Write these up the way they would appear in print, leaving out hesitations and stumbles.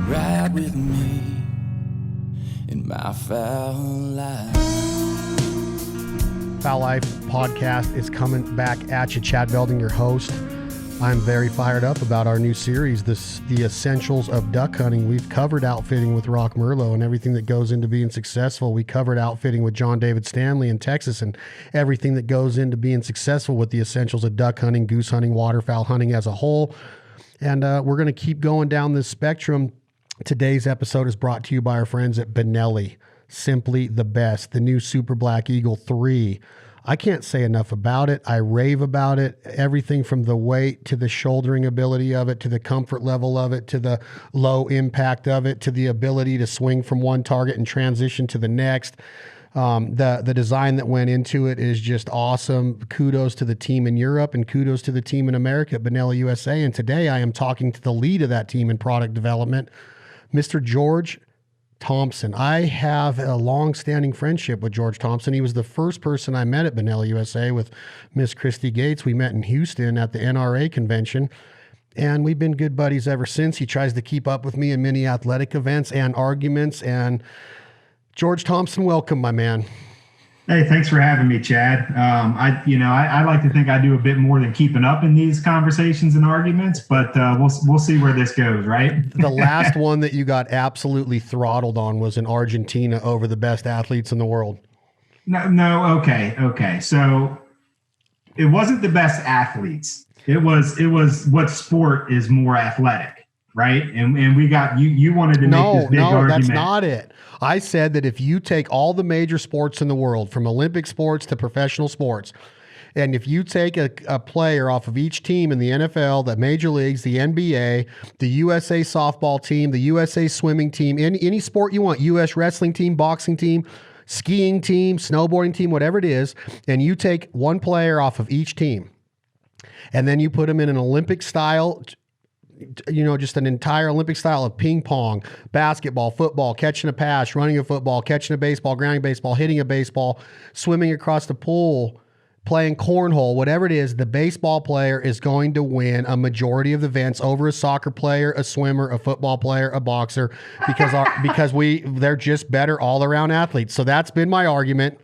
Ride with me in my foul life. Foul Life podcast is coming back at you. Chad Belding, your host. I'm very fired up about our new series, the Essentials of Duck Hunting. We've covered outfitting with Rock Merlot and everything that goes into being successful. We covered outfitting with John David Stanley in Texas and everything that goes into being successful with the essentials of duck hunting, goose hunting, waterfowl hunting as a whole. And we're going to keep going down this spectrum. Today's episode is brought to you by our friends at Benelli. Simply the best. The new Super Black Eagle 3. I can't say enough about it. I rave about it. Everything from the weight to the shouldering ability of it, to the comfort level of it, to the low impact of it, to the ability to swing from one target and transition to the next. The design that went into it is just awesome. Kudos to the team in Europe and kudos to the team in America at Benelli USA. And today I am talking to the lead of that team in product development, Mr. George Thompson. I have a long-standing friendship with George Thompson. He was the first person I met at Benelli USA with Miss Christy Gates. We met in Houston at the NRA convention, and we've been good buddies ever since. He tries to keep up with me in many athletic events and arguments. And George Thompson, welcome, my man. Hey, thanks for having me, Chad. I like to think I do a bit more than keeping up in these conversations and arguments, but we'll see where this goes, right? The last one that you got absolutely throttled on was in Argentina over the best athletes in the world. No, okay. So it wasn't the best athletes. It was what sport is more athletic, right? And we got you wanted to make this big argument. No, that's not it. I said that if you take all the major sports in the world, from Olympic sports to professional sports, and if you take a player off of each team in the NFL, the major leagues, the NBA, the USA softball team, the USA swimming team, any sport you want, US wrestling team, boxing team, skiing team, snowboarding team, whatever it is, and you take one player off of each team, and then you put them in an Olympic style, just an entire Olympic style of ping pong, basketball, football, catching a pass, running a football, catching a baseball, grounding a baseball, hitting a baseball, swimming across the pool, playing cornhole, whatever it is, the baseball player is going to win a majority of the events over a soccer player, a swimmer, a football player, a boxer, because they're just better all around athletes. So that's been my argument,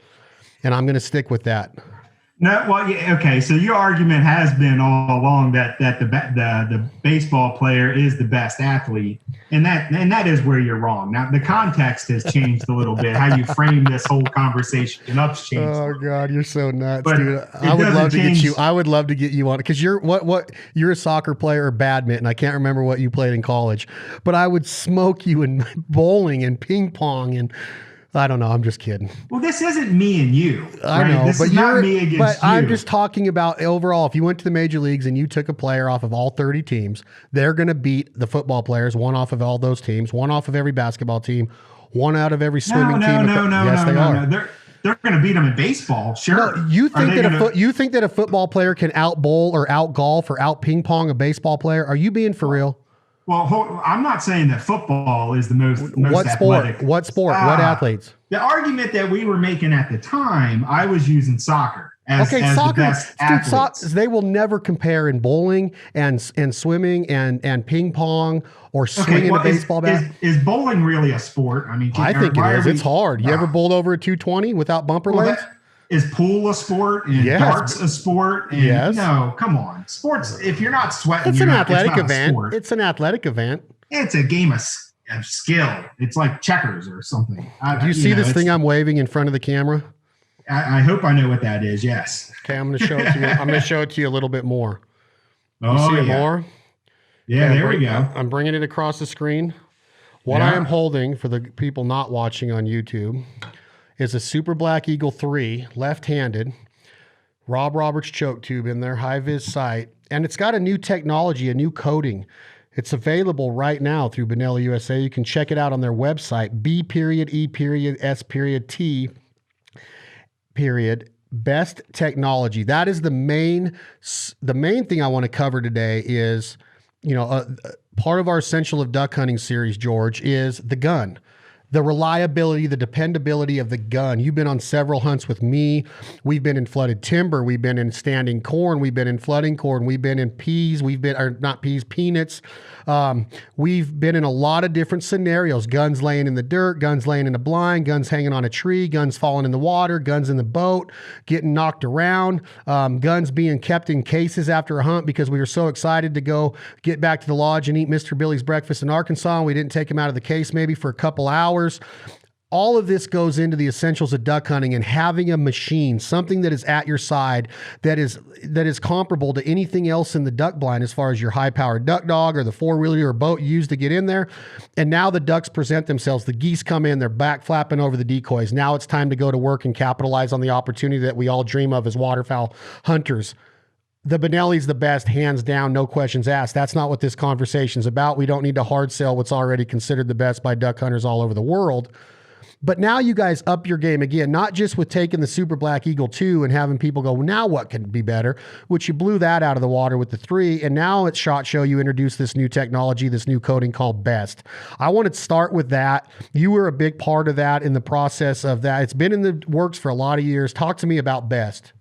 and I'm going to stick with that. No, well, yeah, okay. So your argument has been all along that the baseball player is the best athlete, and that is where you're wrong. Now the context has changed a little bit. How you frame this whole conversation up's changed. Oh God, you're so nuts, but dude. I would love to get you on it because you're you're a soccer player or badminton. I can't remember what you played in college, but I would smoke you in bowling and ping pong and. I don't know. I'm just kidding. Well, this isn't me and you. I right? know, this but is not me against but you. I'm just talking about overall. If you went to the major leagues and you took a player off of all 30 teams, they're going to beat the football players, one off of all those teams, one off of every basketball team, one out of every swimming team. Yes, they are. They're going to beat them in baseball. Sure. No, you think that a football player can out bowl or out golf or out ping pong a baseball player? Are you being for real? Well, I'm not saying that football is the most athletic. What sport? What athletes? The argument that we were making at the time, I was using soccer as soccer, the best athletes. They will never compare in bowling and swimming and ping pong or swinging a baseball bat. Is bowling really a sport? I mean, I think it is. It's hard. You ever bowled over a 220 without bumper lanes? Is pool a sport and darts a sport? And no, come on. Sports, if you're not sweating, it's an athletic event. It's an athletic event. It's a game of skill. It's like checkers or something. Do you see this thing I'm waving in front of the camera? I hope I know what that is. Yes. Okay, I'm going to show it to you. I'm going to show it to you a little bit more. You see it more? Yeah, okay, there we go. I'm bringing it across the screen. What I am holding for the people not watching on YouTube is a Super Black Eagle 3, left-handed, Rob Roberts choke tube in there, high-vis sight, and it's got a new technology, a new coating. It's available right now through Benelli USA. You can check it out on their website, B.E.S.T. BEST technology. That is the main thing I want to cover today is, part of our Essential of Duck Hunting series, George, is the gun. the reliability, the dependability of the gun. You've been on several hunts with me. We've been in flooded timber. We've been in standing corn. We've been in flooding corn. We've been in peas. Peanuts. We've been in a lot of different scenarios. Guns laying in the dirt, guns laying in the blind, guns hanging on a tree, guns falling in the water, guns in the boat, getting knocked around, guns being kept in cases after a hunt because we were so excited to go get back to the lodge and eat Mr. Billy's breakfast in Arkansas. And we didn't take him out of the case maybe for a couple hours. All of this goes into the essentials of duck hunting, and having a machine, something that is at your side, that is comparable to anything else in the duck blind as far as your high-powered duck dog or the four-wheeler or boat you use to get in there. And now the ducks present themselves. The geese come in, they're back flapping over the decoys. Now it's time to go to work and capitalize on the opportunity that we all dream of as waterfowl hunters. The Benelli's the best, hands down, no questions asked. That's not what this conversation is about. We don't need to hard sell what's already considered the best by duck hunters all over the world. But now you guys up your game again, not just with taking the Super Black Eagle 2 and having people go, now what could be better? Which you blew that out of the water with the 3. And now at SHOT Show, you introduced this new technology, this new coating called BE.S.T. I want to start with that. You were a big part of that in the process of that. It's been in the works for a lot of years. Talk to me about BE.S.T.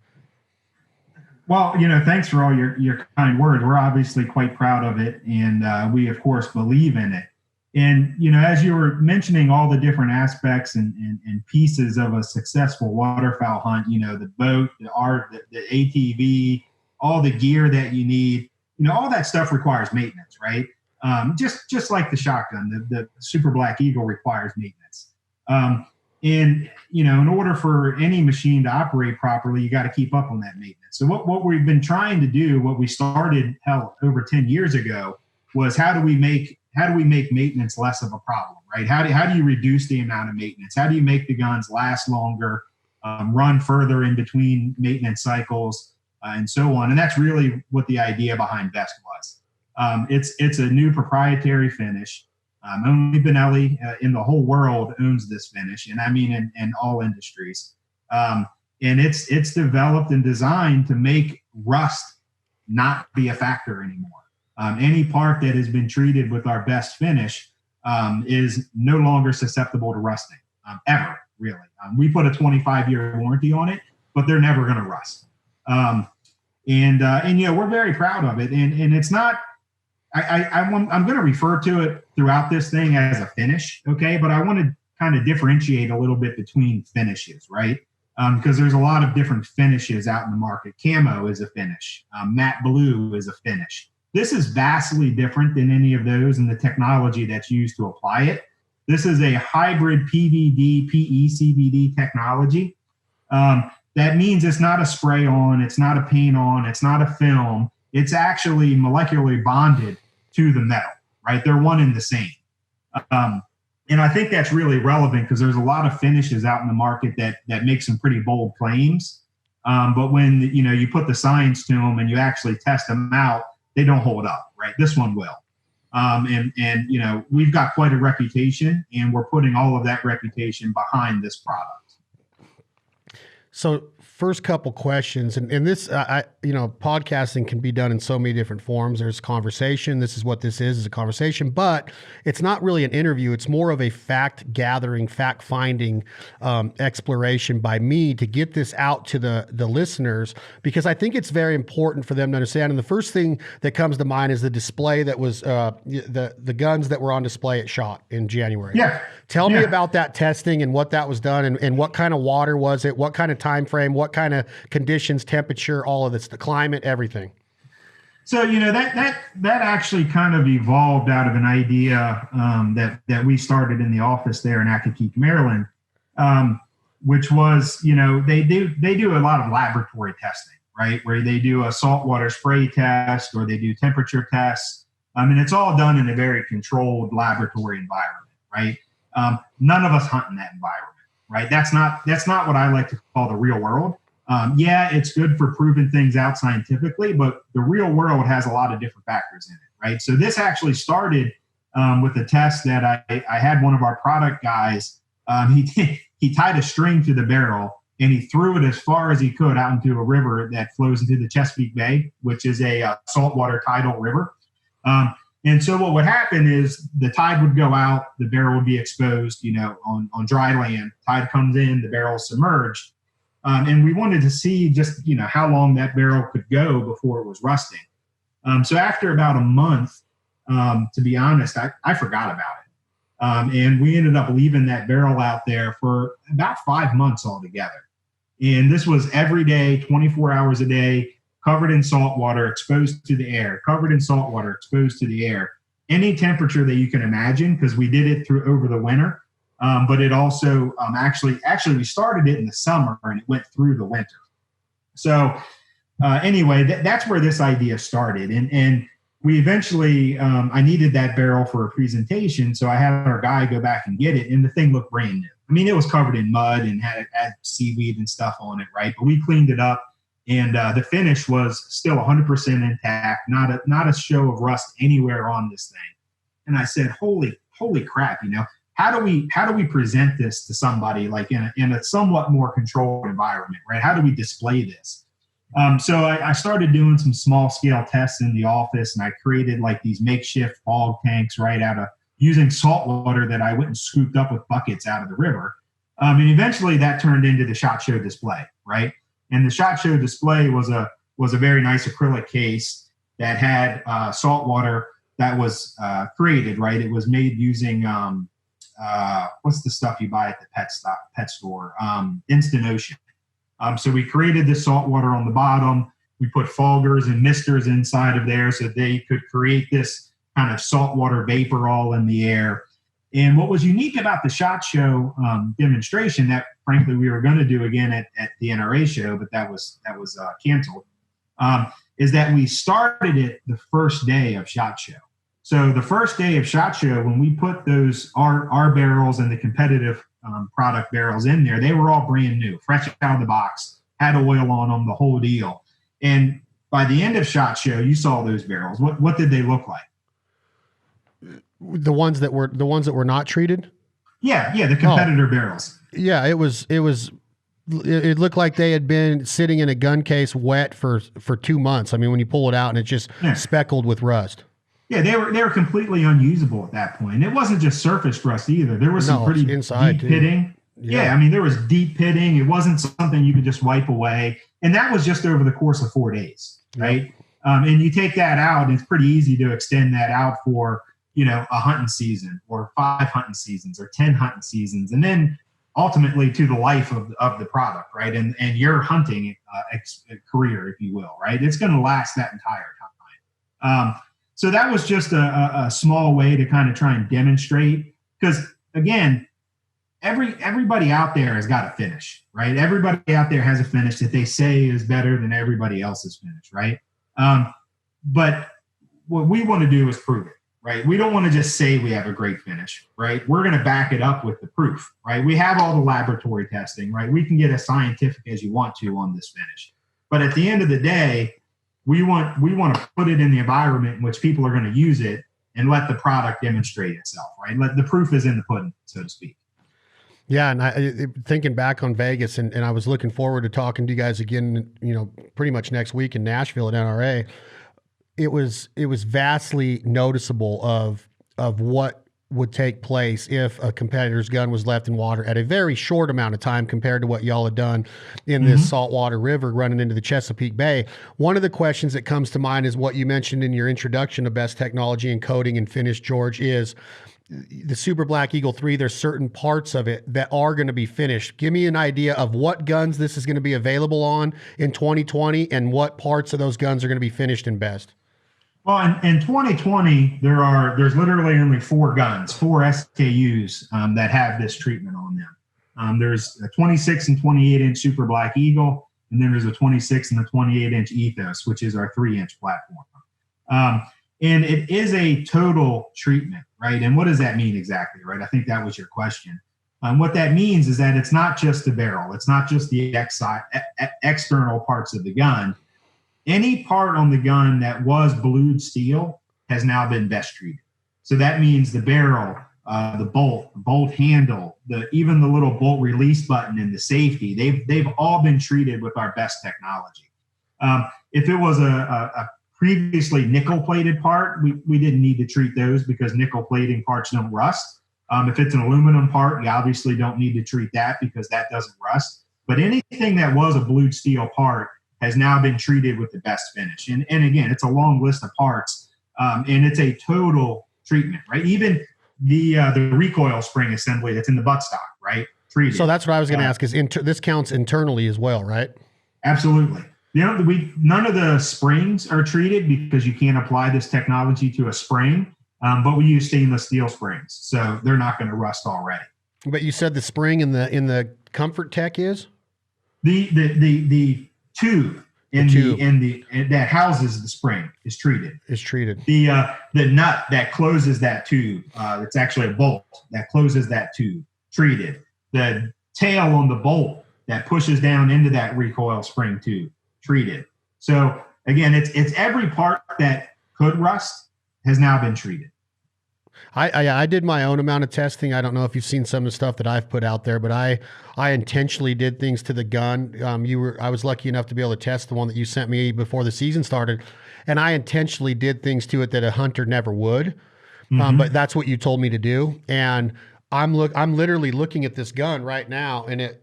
Well, thanks for all your kind words. We're obviously quite proud of it. And we, of course, believe in it. And, as you were mentioning all the different aspects and pieces of a successful waterfowl hunt, the boat, the ATV, all the gear that you need, all that stuff requires maintenance, right? Just like the shotgun, the Super Black Eagle requires maintenance. In order for any machine to operate properly, you got to keep up on that maintenance. So what we've been trying to do, what we started over 10 years ago, was how do we make maintenance less of a problem, right? How do you reduce the amount of maintenance? How do you make the guns last longer, run further in between maintenance cycles, and so on? And that's really what the idea behind BE.S.T was. It's a new proprietary finish. Only Benelli in the whole world owns this finish, and I mean in all industries. And it's developed and designed to make rust not be a factor anymore. Any part that has been treated with our BE.S.T finish is no longer susceptible to rusting, ever, really. We put a 25-year warranty on it, but they're never going to rust. And we're very proud of it. And it's not, I'm going to refer to it throughout this thing as a finish, okay? But I want to kind of differentiate a little bit between finishes, right? Because there's a lot of different finishes out in the market. Camo is a finish. Matte blue is a finish. This is vastly different than any of those and the technology that's used to apply it. This is a hybrid PVD, PECVD technology. That means it's not a spray on, it's not a paint on, it's not a film. It's actually molecularly bonded to the metal, right? They're one and the same. And I think that's really relevant because there's a lot of finishes out in the market that make some pretty bold claims. But when you put the science to them and you actually test them out, they don't hold up, right? This one will. And we've got quite a reputation, and we're putting all of that reputation behind this product. So first couple questions, and this, podcasting can be done in so many different forms. There's conversation. This is what this is a conversation, but it's not really an interview. It's more of a fact gathering, fact finding exploration by me to get this out to the listeners, because I think it's very important for them to understand. And the first thing that comes to mind is the display that was the guns that were on display at SHOT in January. Yeah. Tell me about that testing and what that was done, and what kind of water was it, what kind of time frame, what kind of conditions, temperature, all of this, the climate, everything. So, that actually kind of evolved out of an idea that we started in the office there in Accokeek, Maryland, which was, they do a lot of laboratory testing, right? Where they do a saltwater spray test or they do temperature tests. And it's all done in a very controlled laboratory environment, right? None of us hunt in that environment, right? That's not what I like to call the real world. It's good for proving things out scientifically, but the real world has a lot of different factors in it, right? So this actually started with a test that I had one of our product guys. He tied a string to the barrel and he threw it as far as he could out into a river that flows into the Chesapeake Bay, which is a saltwater tidal river. And so what would happen is the tide would go out, the barrel would be exposed, on dry land. Tide comes in, the barrel is submerged. And we wanted to see just, how long that barrel could go before it was rusting. So after about a month, to be honest, I forgot about it. And we ended up leaving that barrel out there for about 5 months altogether. And this was every day, 24 hours a day, covered in salt water, exposed to the air, covered in salt water, exposed to the air. Any temperature that you can imagine, because we did it over the winter. But it also actually we started it in the summer and it went through the winter. So anyway, that's where this idea started. And we eventually, I needed that barrel for a presentation. So I had our guy go back and get it. And the thing looked brand new. I mean, it was covered in mud and had seaweed and stuff on it, right? But we cleaned it up. And the finish was still 100% intact, not a show of rust anywhere on this thing. And I said, holy crap, how do we present this to somebody like in a somewhat more controlled environment, right? How do we display this? So I started doing some small scale tests in the office, and I created like these makeshift fog tanks, right, out of using salt water that I went and scooped up with buckets out of the river. And eventually that turned into the SHOT Show display, right? And the SHOT Show display was a very nice acrylic case that had salt water that was created, right? It was made using what's the stuff you buy at the pet store? Instant Ocean. So we created this salt water on the bottom. We put foggers and misters inside of there so they could create this kind of saltwater vapor all in the air. And what was unique about the SHOT Show demonstration that, frankly, we were going to do again at the NRA show, but that was canceled, is that we started it the first day of SHOT Show. So the first day of SHOT Show, when we put our barrels and the competitive product barrels in there, they were all brand new, fresh out of the box, had oil on them, the whole deal. And by the end of SHOT Show, you saw those barrels. What did they look like? The ones that were not treated? Yeah, the competitor barrels. Yeah, it looked like they had been sitting in a gun case wet for 2 months. I mean, when you pull it out and it's just speckled with rust. Yeah, they were completely unusable at that point. And it wasn't just surface rust either. There was some pretty deep pitting. Yeah, I mean, there was deep pitting. It wasn't something you could just wipe away. And that was just over the course of 4 days, right? And you take that out, and it's pretty easy to extend that out for, a hunting season or 5 hunting seasons or 10 hunting seasons. And then ultimately to the life of the product, right? And your hunting career, if you will, right? It's going to last that entire time. So that was just a small way to kind of try and demonstrate, because again, everybody out there has got a finish, right? Everybody out there has a finish that they say is better than everybody else's finish, right? But what we want to do is prove it, right? We don't want to just say we have a great finish, right? We're going to back it up with the proof, right? We have all the laboratory testing, right? We can get as scientific as you want to on this finish. But at the end of the day, we want to put it in the environment in which people are going to use it and let the product demonstrate itself, right? The proof is in the pudding, so to speak. Yeah, and thinking back on Vegas, and I was looking forward to talking to you guys again, pretty much next week in Nashville at NRA. It was vastly noticeable of what would take place if a competitor's gun was left in water at a very short amount of time compared to what y'all had done in this saltwater river running into the Chesapeake Bay. One of the questions that comes to mind is what you mentioned in your introduction to BE.S.T technology and coating and finish, George, is the Super Black Eagle 3. There's certain parts of it that are going to be finished. Give me an idea of what guns this is going to be available on in 2020 and what parts of those guns are going to be finished in BE.S.T. Well, in 2020, there's literally only 4 guns, 4 SKUs that have this treatment on them. There's a 26 and 28-inch Super Black Eagle, and then there's a 26 and a 28-inch Ethos, which is our 3-inch platform. And it is a total treatment, right? And what does that mean exactly, right? I think that was your question. What that means is that it's not just the barrel. It's not just the external parts of the gun. Any part on the gun that was blued steel has now been BE.S.T treated. So that means the barrel, the bolt handle, even the little bolt release button and the safety, they've all been treated with our BE.S.T technology. If it was a previously nickel-plated part, we didn't need to treat those because nickel-plating parts don't rust. If it's an aluminum part, you obviously don't need to treat that because that doesn't rust. But anything that was a blued steel part has now been treated with the B.E.S.T finish. And again, it's a long list of parts, and it's a total treatment, right? Even the recoil spring assembly that's in the buttstock, right? Treated. So that's what I was going to ask is this counts internally as well, right? Absolutely. None of the springs are treated because you can't apply this technology to a spring, but we use stainless steel springs, so they're not going to rust already. But you said the spring in the Comfort Tech is the tube that houses the spring is treated. The nut that closes that tube, it's actually a bolt that closes that tube, treated. The tail on the bolt that pushes down into that recoil spring tube, treated. So again, it's every part that could rust has now been treated. I did my own amount of testing. I don't know if you've seen some of the stuff that I've put out there, but I intentionally did things to the gun. I was lucky enough to be able to test the one that you sent me before the season started, and I intentionally did things to it that a hunter never would. But that's what you told me to do, and I'm literally looking at this gun right now, and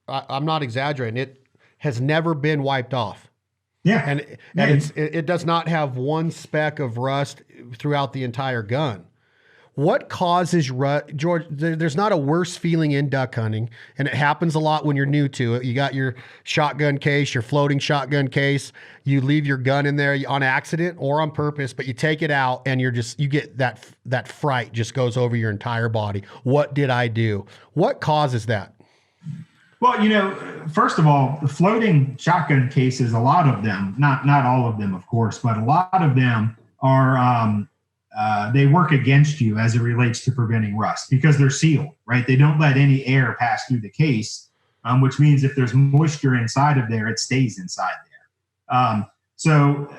I'm not exaggerating. It has never been wiped off. Yeah, and it does not have one speck of rust throughout the entire gun. What causes rust, George? There's not a worse feeling in duck hunting, and it happens a lot when you're new to it. You got your shotgun case, your floating shotgun case. You leave your gun in there on accident or on purpose, but you take it out, and you get that fright just goes over your entire body. What did I do? What causes that? Well, first of all, the floating shotgun cases, a lot of them, not all of them, of course, but a lot of them are. They work against you as it relates to preventing rust because they're sealed, right? They don't let any air pass through the case, which means if there's moisture inside of there, it stays inside there. So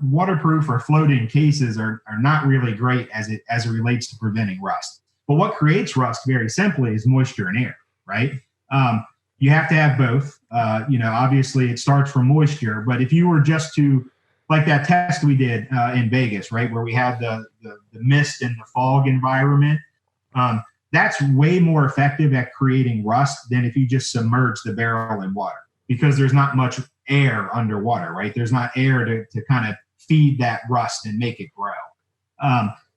waterproof or floating cases are not really great as it relates to preventing rust. But what creates rust, very simply, is moisture and air, right? You have to have both. Obviously, it starts from moisture, but if you were just to like that test we did in Vegas, right, where we had the mist and the fog environment, that's way more effective at creating rust than if you just submerge the barrel in water because there's not much air underwater, right? There's not air to kind of feed that rust and make it grow.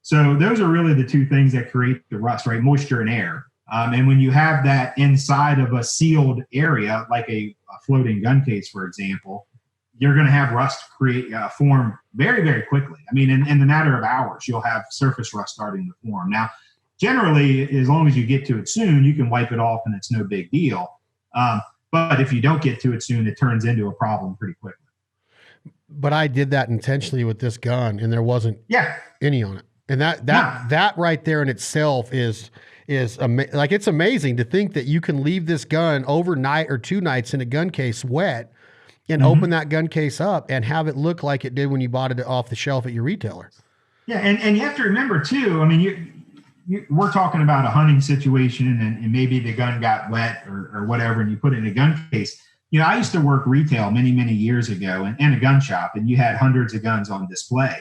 So those are really the two things that create the rust, right? Moisture and air. And when you have that inside of a sealed area, like a floating gun case, for example, you're going to have rust form very, very quickly. I mean, in the matter of hours, you'll have surface rust starting to form. Now, generally, as long as you get to it soon, you can wipe it off and it's no big deal. But if you don't get to it soon, it turns into a problem pretty quickly. But I did that intentionally with this gun, and there wasn't any on it. And that right there in itself is it's amazing to think that you can leave this gun overnight or 2 nights in a gun case wet and open that gun case up and have it look like it did when you bought it off the shelf at your retailer. Yeah, and you have to remember too, I mean, we're talking about a hunting situation and maybe the gun got wet or whatever, and you put it in a gun case. I used to work retail many, many years ago in a gun shop, and you had hundreds of guns on display.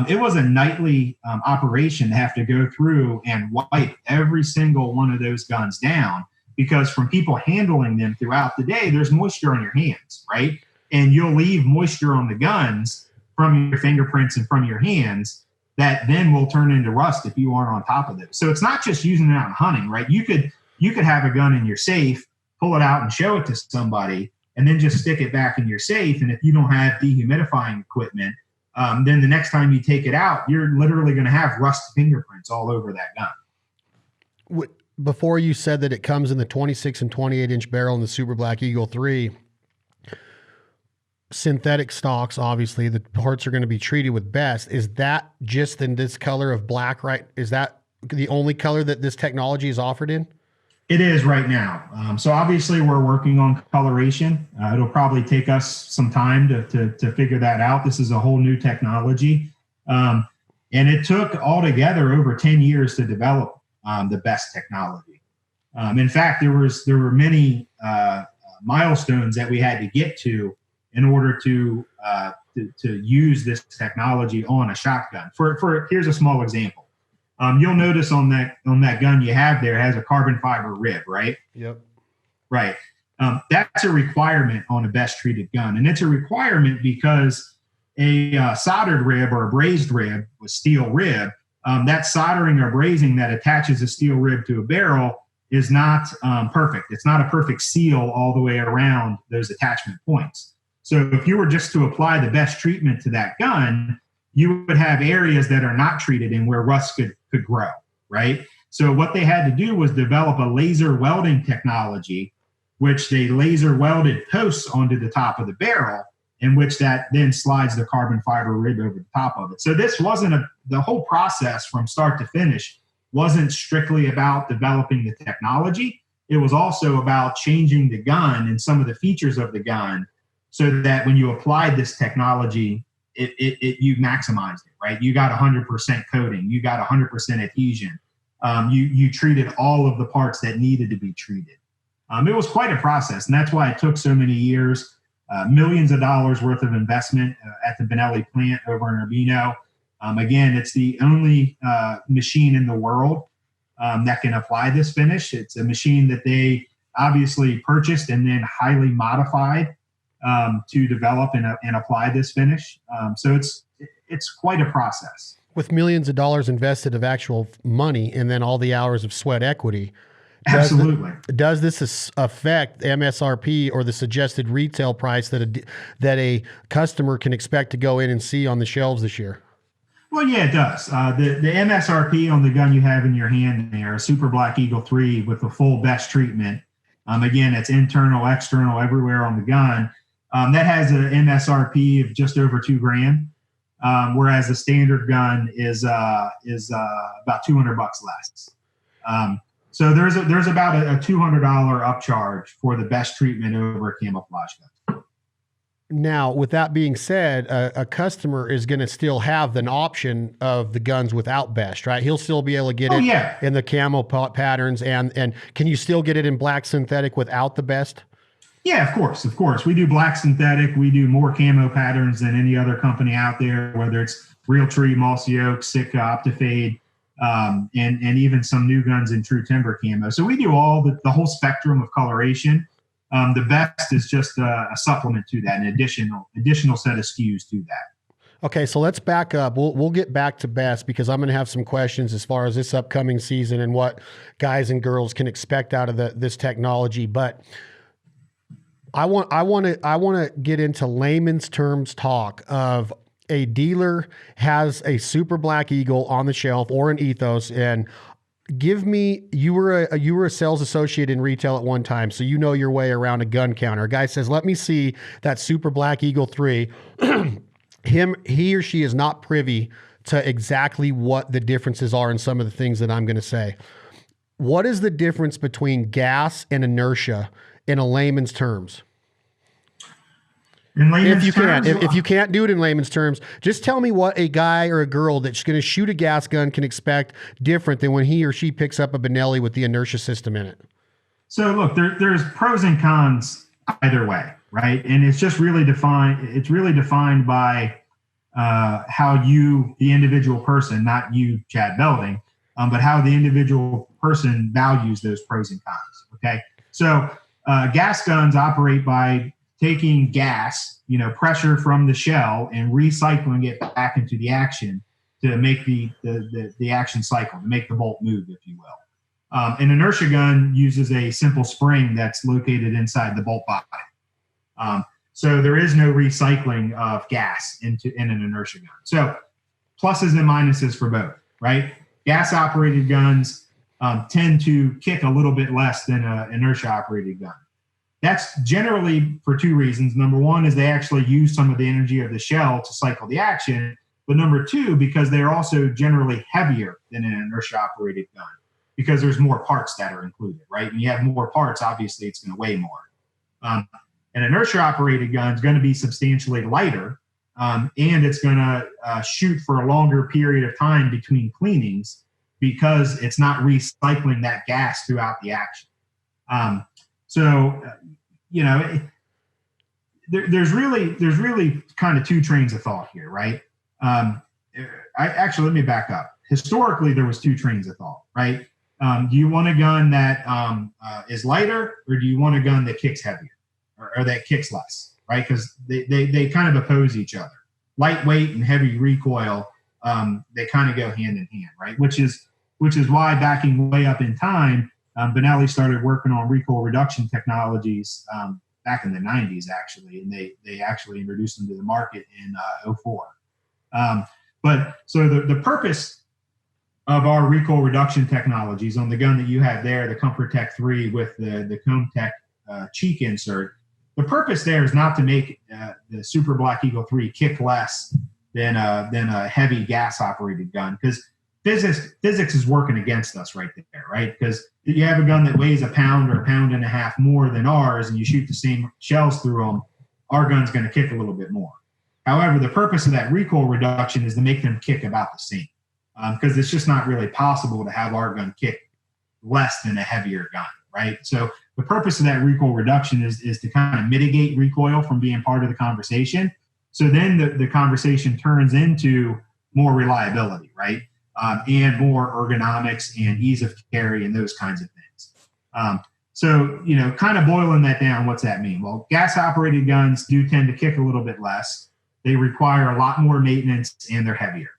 It was a nightly operation to have to go through and wipe every single one of those guns down, because from people handling them throughout the day, there's moisture on your hands, right? And you'll leave moisture on the guns from your fingerprints and from your hands that then will turn into rust if you aren't on top of it. So it's not just using it out hunting, right? You could have a gun in your safe, pull it out and show it to somebody, and then just stick it back in your safe. And if you don't have dehumidifying equipment, then the next time you take it out, you're literally going to have rust fingerprints all over that gun. Before you said that it comes in the 26 and 28 inch barrel in the Super Black Eagle 3, synthetic stocks, obviously the parts are going to be treated with B.E.S.T. Is that just in this color of black, right? Is that the only color that this technology is offered in? It is right now. So obviously we're working on coloration. It'll probably take us some time to figure that out. This is a whole new technology. And it took altogether over 10 years to develop the B.E.S.T technology. In fact, there were many milestones that we had to get to in order to to use this technology on a shotgun. For here's a small example. You'll notice on that gun you have there, it has a carbon fiber rib, right? Yep. Right. That's a requirement on a BE.S.T treated gun, and it's a requirement because a soldered rib or a brazed rib with steel rib, that soldering or brazing that attaches a steel rib to a barrel is not perfect. It's not a perfect seal all the way around those attachment points. So if you were just to apply the BE.S.T treatment to that gun, you would have areas that are not treated and where rust could grow, right? So what they had to do was develop a laser welding technology, which they laser welded posts onto the top of the barrel, in which that then slides the carbon fiber rib over the top of it. So this wasn't the whole process from start to finish wasn't strictly about developing the technology. It was also about changing the gun and some of the features of the gun so that when you applied this technology, you maximized it, right? You got 100% coating, you got 100% adhesion. You treated all of the parts that needed to be treated. It was quite a process, and that's why it took so many years, millions of dollars worth of investment at the Benelli plant over in Urbino. Again, it's the only machine in the world that can apply this finish. It's a machine that they obviously purchased and then highly modified to develop and apply this finish. So it's quite a process. With millions of dollars invested of actual money and then all the hours of sweat equity. Absolutely. Does this affect MSRP or the suggested retail price that a customer can expect to go in and see on the shelves this year? Well, yeah, it does. The MSRP on the gun you have in your hand there, a Super Black Eagle 3 with the full BE.S.T treatment. Again, it's internal, external, everywhere on the gun. That has an MSRP of just over $2,000, whereas the standard gun is about $200 less. So there's about a $200 upcharge for the BE.S.T treatment over a camouflage gun. Now, with that being said, a customer is going to still have an option of the guns without BE.S.T, right? He'll still be able to get it in the camo patterns, and can you still get it in black synthetic without the BE.S.T? Yeah, of course. We do black synthetic. We do more camo patterns than any other company out there, whether it's Realtree, Mossy Oak, Sitka, Optifade, and even some new guns in True Timber camo. So we do all the whole spectrum of coloration. The BE.S.T is just a supplement to that, an additional set of SKUs to that. Okay, so let's back up. We'll get back to BE.S.T because I'm going to have some questions as far as this upcoming season and what guys and girls can expect out of this technology. But I want to get into layman's terms talk of a dealer has a Super Black Eagle on the shelf or an Ethos, and give me, you were a sales associate in retail at one time, so you know your way around a gun counter. A guy says, let me see that Super Black Eagle 3. He or she is not privy to exactly what the differences are in some of the things that I'm going to say. What is the difference between gas and inertia in a layman's terms? In layman's terms, if you can't do it in layman's terms, just tell me what a guy or a girl that's going to shoot a gas gun can expect different than when he or she picks up a Benelli with the inertia system in it. So look, there's pros and cons either way, right? And it's just really defined. It's really defined by how you, the individual person, not you, Chad Belding, but how the individual person values those pros and cons. Okay, so gas guns operate by taking gas, pressure from the shell and recycling it back into the action to make the action cycle, to make the bolt move, if you will. An inertia gun uses a simple spring that's located inside the bolt body. So there is no recycling of gas in an inertia gun. So pluses and minuses for both, right? Gas operated guns tend to kick a little bit less than an inertia operated gun. That's generally for two reasons. Number one is they actually use some of the energy of the shell to cycle the action. But number two, because they're also generally heavier than an inertia operated gun because there's more parts that are included, right? When you have more parts, obviously it's going to weigh more. An inertia operated gun is going to be substantially lighter, and it's going to shoot for a longer period of time between cleanings because it's not recycling that gas throughout the action. there's really kind of two trains of thought here, right? Let me back up. Historically, there was two trains of thought, right? Do you want a gun that is lighter, or do you want a gun that kicks heavier, or that kicks less, right? Because they kind of oppose each other. Lightweight and heavy recoil, they kind of go hand in hand, right? Which is why, backing way up in time, Benelli started working on recoil reduction technologies back in the 90s, actually, and they actually introduced them to the market in 2004. But so the purpose of our recoil reduction technologies on the gun that you have there, the Comfort Tech 3 with the Cone Tech cheek insert, the purpose there is not to make the Super Black Eagle 3 kick less than a heavy gas operated gun, because physics is working against us right there, right? Because you have a gun that weighs a pound or a pound and a half more than ours, and you shoot the same shells through them, our gun's going to kick a little bit more. However, the purpose of that recoil reduction is to make them kick about the same, because it's just not really possible to have our gun kick less than a heavier gun, right? So the purpose of that recoil reduction is to kind of mitigate recoil from being part of the conversation. So then the conversation turns into more reliability, right? And more ergonomics and ease of carry and those kinds of things. So, kind of boiling that down, what's that mean? Well, gas-operated guns do tend to kick a little bit less. They require a lot more maintenance, and they're heavier.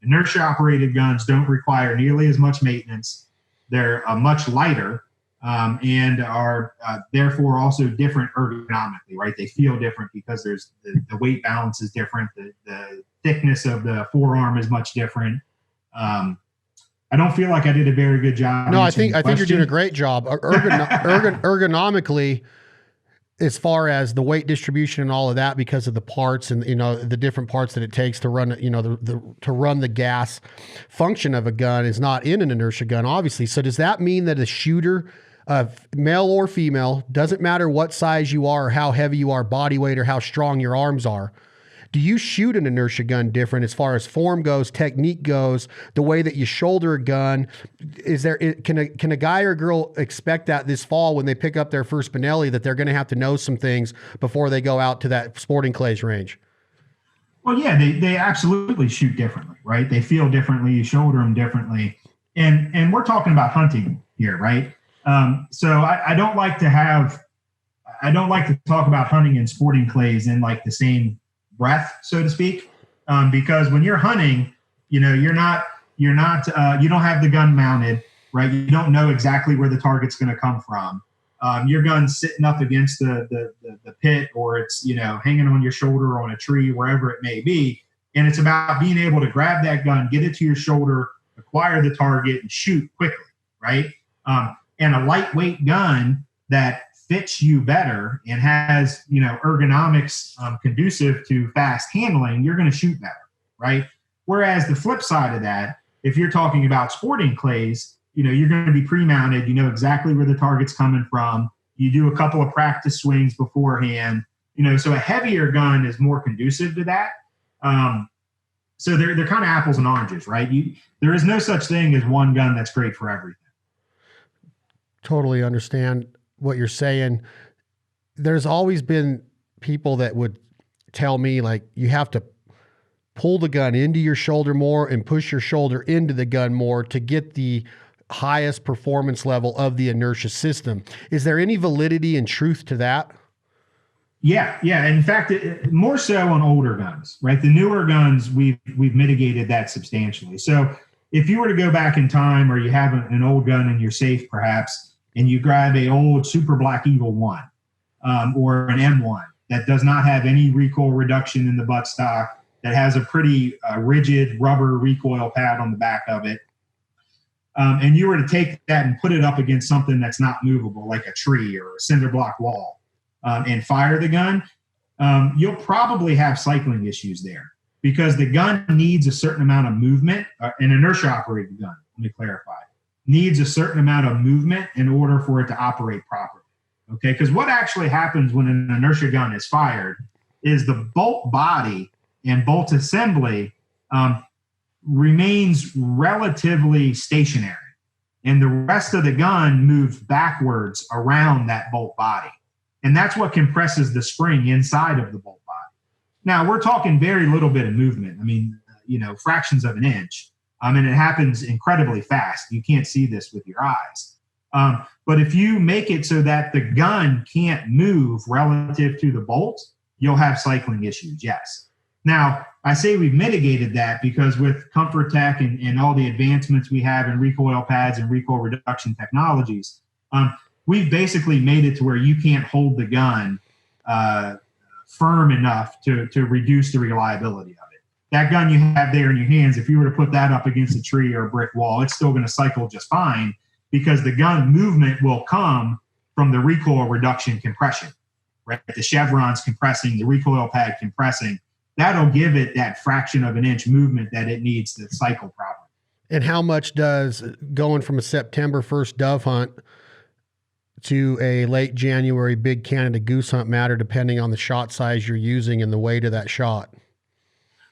Inertia-operated guns don't require nearly as much maintenance. They're much lighter and are therefore also different ergonomically, right? They feel different because there's the weight balance is different. The thickness of the forearm is much different. I don't feel like I did a very good job. No, I think you're doing a great job. Ergonomically, as far as the weight distribution and all of that, because of the parts and the different parts that it takes to run to run the gas function of a gun is not in an inertia gun, obviously. So does that mean that a shooter, male or female, doesn't matter what size you are or how heavy you are, body weight, or how strong your arms are, do you shoot an inertia gun different as far as form goes, technique goes, the way that you shoulder a gun? Can a guy or girl expect that this fall when they pick up their first Benelli that they're going to have to know some things before they go out to that sporting clays range? Well, yeah, they absolutely shoot differently, right? They feel differently, you shoulder them differently. And we're talking about hunting here, right? So I don't like to talk about hunting and sporting clays in like the same breath, so to speak, because when you're hunting, you don't have the gun mounted, right? You don't know exactly where the target's going to come from. Your gun's sitting up against the pit, or it's hanging on your shoulder or on a tree, wherever it may be, and it's about being able to grab that gun, get it to your shoulder, acquire the target, and shoot quickly, right? And a lightweight gun that fits you better and has ergonomics conducive to fast handling, you're going to shoot better, right? Whereas the flip side of that, if you're talking about sporting clays, you're going to be pre-mounted, you know exactly where the target's coming from, you do a couple of practice swings beforehand, so a heavier gun is more conducive to that. So they're kind of apples and oranges, right? There is no such thing as one gun that's great for everything. Totally understand what you're saying. There's always been people that would tell me, like, you have to pull the gun into your shoulder more and push your shoulder into the gun more to get the highest performance level of the inertia system. Is there any validity and truth to that? Yeah. In fact, more so on older guns, right? The newer guns, we've mitigated that substantially. So if you were to go back in time, or you have an old gun in your safe perhaps, and you grab a old Super Black Eagle 1 or an M1 that does not have any recoil reduction in the buttstock, that has a pretty rigid rubber recoil pad on the back of it, and you were to take that and put it up against something that's not movable, like a tree or a cinder block wall, and fire the gun, you'll probably have cycling issues there, because the gun needs a certain amount of movement. An inertia-operated gun, let me clarify, needs a certain amount of movement in order for it to operate properly, okay? Because what actually happens when an inertia gun is fired is the bolt body and bolt assembly remains relatively stationary, and the rest of the gun moves backwards around that bolt body. And that's what compresses the spring inside of the bolt body. Now, we're talking very little bit of movement. I mean, fractions of an inch. And it happens incredibly fast. You can't see this with your eyes. But if you make it so that the gun can't move relative to the bolt, you'll have cycling issues, yes. Now, I say we've mitigated that because with Comfort Tech and all the advancements we have in recoil pads and recoil reduction technologies, we've basically made it to where you can't hold the gun firm enough to reduce the reliability of it. That gun you have there in your hands, if you were to put that up against a tree or a brick wall, it's still going to cycle just fine because the gun movement will come from the recoil reduction compression, right? The chevrons compressing, the recoil pad compressing. That'll give it that fraction of an inch movement that it needs to cycle properly. And how much does going from a September 1st dove hunt to a late January big Canada goose hunt matter depending on the shot size you're using and the weight of that shot?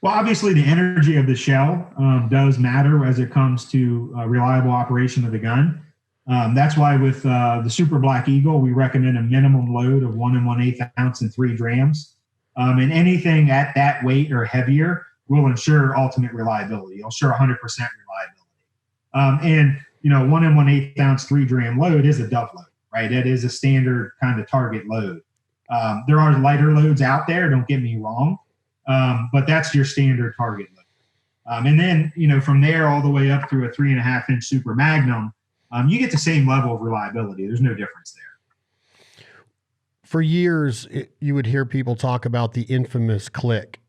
Well, obviously the energy of the shell does matter as it comes to reliable operation of the gun. That's why with the Super Black Eagle, we recommend a minimum load of 1 1/8 ounce and 3 grams. And anything at that weight or heavier will ensure ultimate reliability. It'll ensure 100% reliability. And 1 1/8 ounce, 3 gram load is a dove load, right? It is a standard kind of target load. There are lighter loads out there, don't get me wrong, but that's your standard target load. And then, from there all the way up through a 3.5 inch Super Magnum, you get the same level of reliability. There's no difference there. For years, you would hear people talk about the infamous click.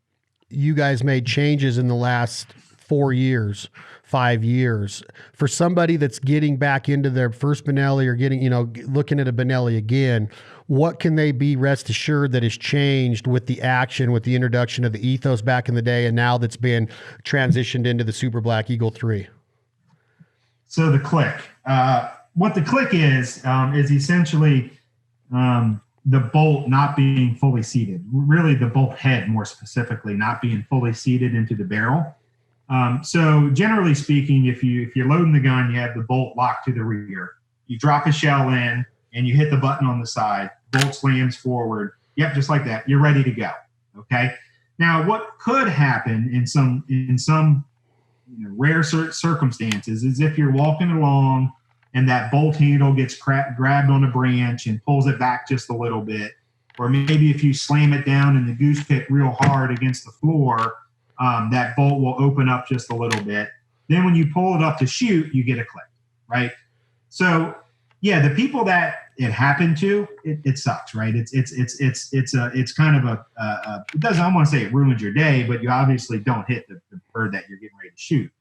You guys made changes in the last 4 years, 5 years. For somebody that's getting back into their first Benelli or getting, looking at a Benelli again, what can they be rest assured that has changed with the action, with the introduction of the Ethos back in the day and now that's been transitioned into the Super Black Eagle 3? So the click. What the click is essentially the bolt not being fully seated. Really, the bolt head, more specifically, not being fully seated into the barrel. So generally speaking, if you're loading the gun, you have the bolt locked to the rear. You drop a shell in, and you hit the button on the side. Bolt slams forward. Yep, just like that. You're ready to go. Okay. Now, what could happen in some rare circumstances is if you're walking along and that bolt handle gets grabbed on a branch and pulls it back just a little bit, or maybe if you slam it down in the goose pit real hard against the floor, that bolt will open up just a little bit. Then when you pull it up to shoot, you get a click, right? So yeah, the people that it happened to, it sucks, right? It's kind of it doesn't, I don't want to say it ruins your day, but you obviously don't hit the bird that you're getting ready to shoot.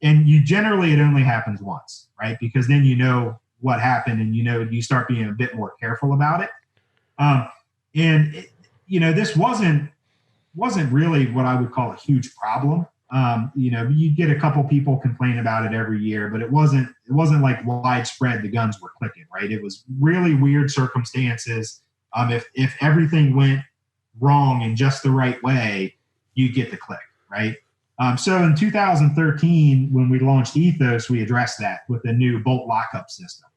And it only happens once, right? Because then you know what happened and you start being a bit more careful about it. This wasn't really what I would call a huge problem. You get a couple people complain about it every year, but it wasn't like widespread the guns were clicking, right? It was really weird circumstances. If everything went wrong in just the right way, you get the click, right? So in 2013, when we launched Ethos, we addressed that with a new bolt lockup system.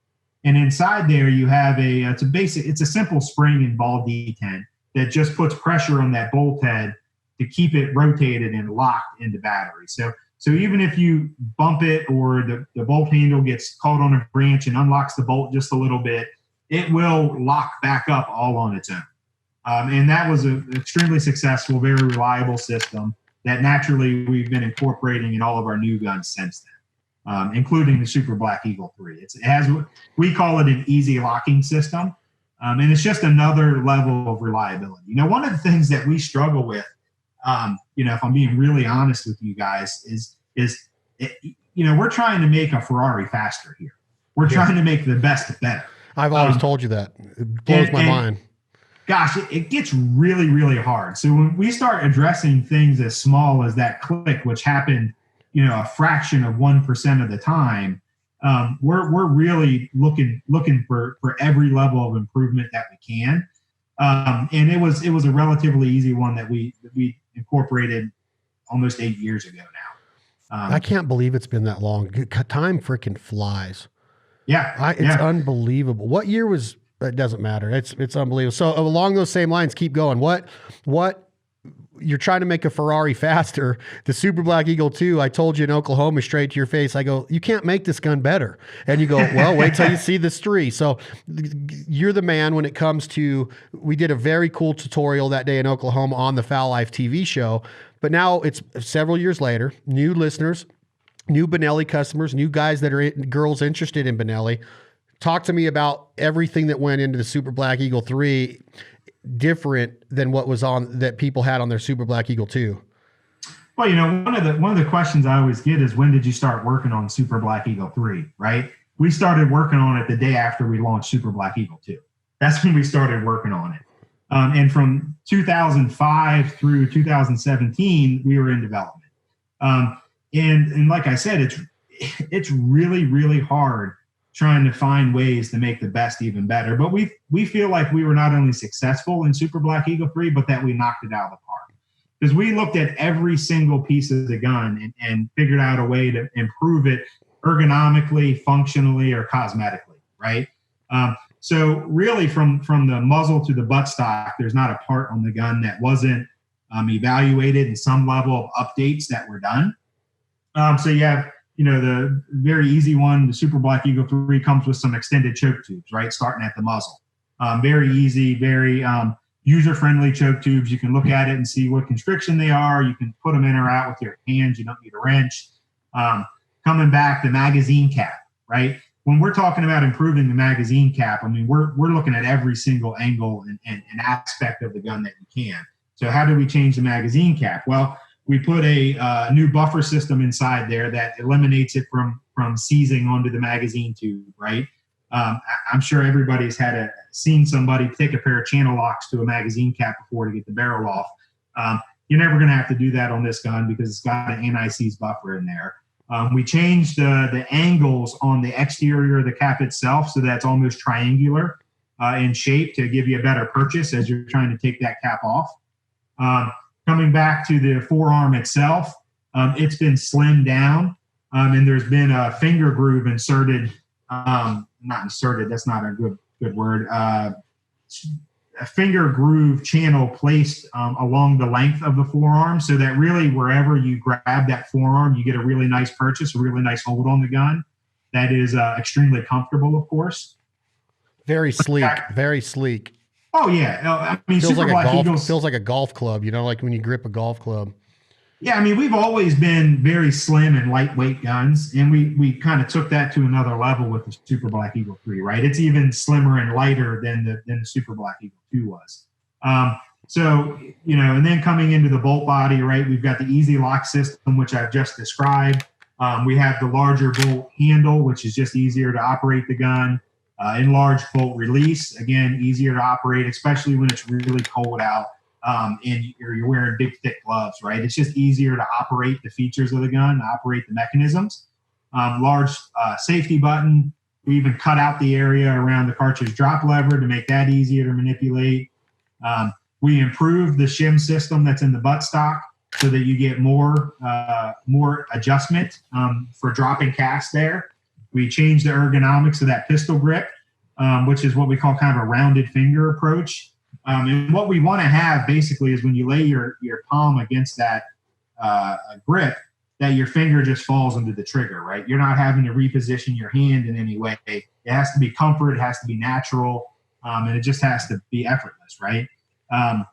And inside there, you have it's a simple spring and ball D10 that just puts pressure on that bolt head to keep it rotated and locked into battery. So even if you bump it or the bolt handle gets caught on a branch and unlocks the bolt just a little bit, it will lock back up all on its own. And that was an extremely successful, very reliable system that naturally we've been incorporating in all of our new guns since then, including the Super Black Eagle 3. We call it an easy locking system, and it's just another level of reliability. One of the things that we struggle with, if I'm being really honest with you guys, is we're trying to make a Ferrari faster here. We're trying to make the best better. I've always told you that. It blows my mind. Gosh, it gets really, really hard. So when we start addressing things as small as that click, which happened, a fraction of 1% of the time, we're really looking for every level of improvement that we can. And it was a relatively easy one that we incorporated almost 8 years ago now. I can't believe it's been that long. Time freaking flies. Yeah. It's unbelievable. What year was it doesn't matter. It's unbelievable. So along those same lines, keep going. What you're trying to make a Ferrari faster. The Super Black Eagle 2, I told you in Oklahoma straight to your face, I go, you can't make this gun better. And you go, well, wait till you see this 3. So you're the man when it comes to, we did a very cool tutorial that day in Oklahoma on the Fowl Life TV show, but now it's several years later, new listeners, new Benelli customers, new guys that are girls interested in Benelli. Talk to me about everything that went into the Super Black Eagle 3 different than what was on that people had on their Super Black Eagle 2. Well, one of the questions I always get is, when did you start working on Super Black Eagle 3, right? We started working on it the day after we launched Super Black Eagle 2. That's when we started working on it. And from 2005 through 2017, we were in development. And like I said, it's really, really hard trying to find ways to make the B.E.S.T even better. But we feel like we were not only successful in Super Black Eagle 3, but that we knocked it out of the park. Because we looked at every single piece of the gun and figured out a way to improve it ergonomically, functionally, or cosmetically, right? So really from the muzzle to the buttstock, there's not a part on the gun that wasn't evaluated and some level of updates that were done. So you have, the very easy one, the Super Black Eagle 3 comes with some extended choke tubes, right? Starting at the muzzle. Very easy, very user-friendly choke tubes. You can look at it and see what constriction they are. You can put them in or out with your hands. You don't need a wrench. Coming back, the magazine cap, right? When we're talking about improving the magazine cap, I mean, we're looking at every single angle and aspect of the gun that you can. So how do we change the magazine cap? Well, we put a new buffer system inside there that eliminates it from seizing onto the magazine tube, right? I'm sure everybody's seen somebody take a pair of channel locks to a magazine cap before to get the barrel off. You're never going to have to do that on this gun because it's got an anti-seize buffer in there. We changed the angles on the exterior of the cap itself so that's almost triangular in shape to give you a better purchase as you're trying to take that cap off. Coming back to the forearm itself, it's been slimmed down, and there's been a finger groove inserted, not inserted, that's not a good word, a finger groove channel placed along the length of the forearm so that really wherever you grab that forearm, you get a really nice purchase, a really nice hold on the gun. That is extremely comfortable, of course. Very sleek, very sleek. Oh yeah, I mean, feels like a golf club. Like when you grip a golf club. Yeah, I mean, we've always been very slim and lightweight guns, and we kind of took that to another level with the Super Black Eagle 3, right? It's even slimmer and lighter than the Super Black Eagle 2 was. So, and then coming into the bolt body, right, we've got the easy lock system, which I've just described. We have the larger bolt handle, which is just easier to operate the gun. Enlarged bolt release, again, easier to operate, especially when it's really cold out and you're wearing big, thick gloves, right? It's just easier to operate the features of the gun, to operate the mechanisms. Large safety button. We even cut out the area around the cartridge drop lever to make that easier to manipulate. We improved the shim system that's in the buttstock so that you get more adjustment for dropping cast there. We changed the ergonomics of that pistol grip, which is what we call kind of a rounded finger approach. And what we want to have basically is when you lay your palm against that grip, that your finger just falls into the trigger, right? You're not having to reposition your hand in any way. It has to be comfort, it has to be natural, and it just has to be effortless, right? And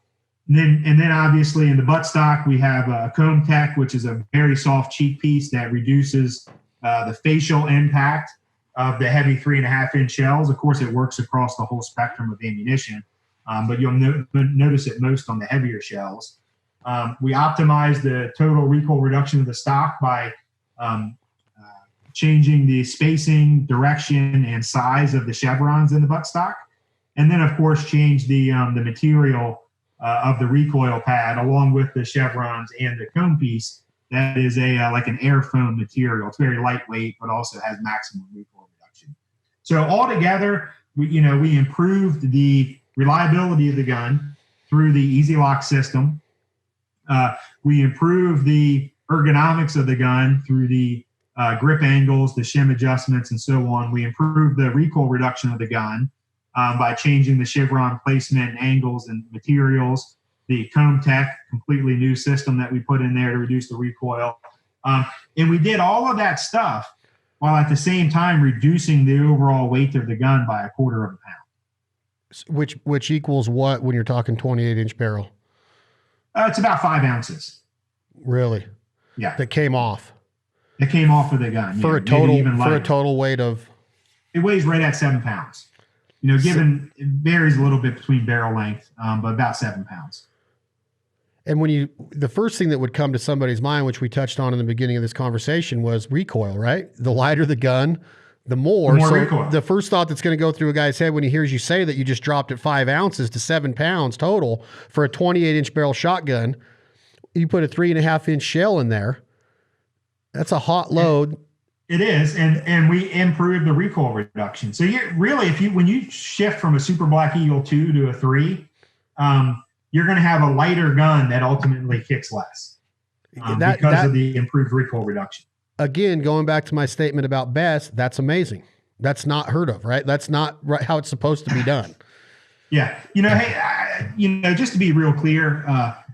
then obviously in the buttstock, we have a Comb Tech, which is a very soft cheek piece that reduces the facial impact of the heavy 3.5-inch shells. Of course, it works across the whole spectrum of ammunition, but you'll notice it most on the heavier shells. We optimized the total recoil reduction of the stock by changing the spacing, direction, and size of the chevrons in the buttstock. And then, of course, change the material of the recoil pad along with the chevrons and the cone piece. That is like an air foam material. It's very lightweight, but also has maximum recoil reduction. So altogether, we improved the reliability of the gun through the easy lock system. We improved the ergonomics of the gun through the grip angles, the shim adjustments, and so on. We improved the recoil reduction of the gun. by changing the chevron placement and angles and materials. The Comb Tech, completely new system that we put in there to reduce the recoil. And we did all of that stuff while at the same time reducing the overall weight of the gun by 1/4 of a pound. Which equals what when you're talking 28-inch barrel? It's about 5 ounces. Really? Yeah. That came off. It came off of the gun. For a total weight of? It weighs right at 7 pounds. It varies a little bit between barrel length, but about 7 pounds. And the first thing that would come to somebody's mind, which we touched on in the beginning of this conversation, was recoil, right? The lighter the gun, the more recoil. The first thought that's going to go through a guy's head when he hears you say that you just dropped it 5 ounces to 7 pounds total for a 28-inch barrel shotgun, you put a 3.5-inch shell in there. That's a hot load. It is, and we improved the recoil reduction. So when you shift from a Super Black Eagle 2 to a 3, you're going to have a lighter gun that ultimately kicks less because of the improved recoil reduction. Again, going back to my statement about BE.S.T, that's amazing. That's not heard of, right? That's not right how it's supposed to be done. Yeah. Just to be real clear,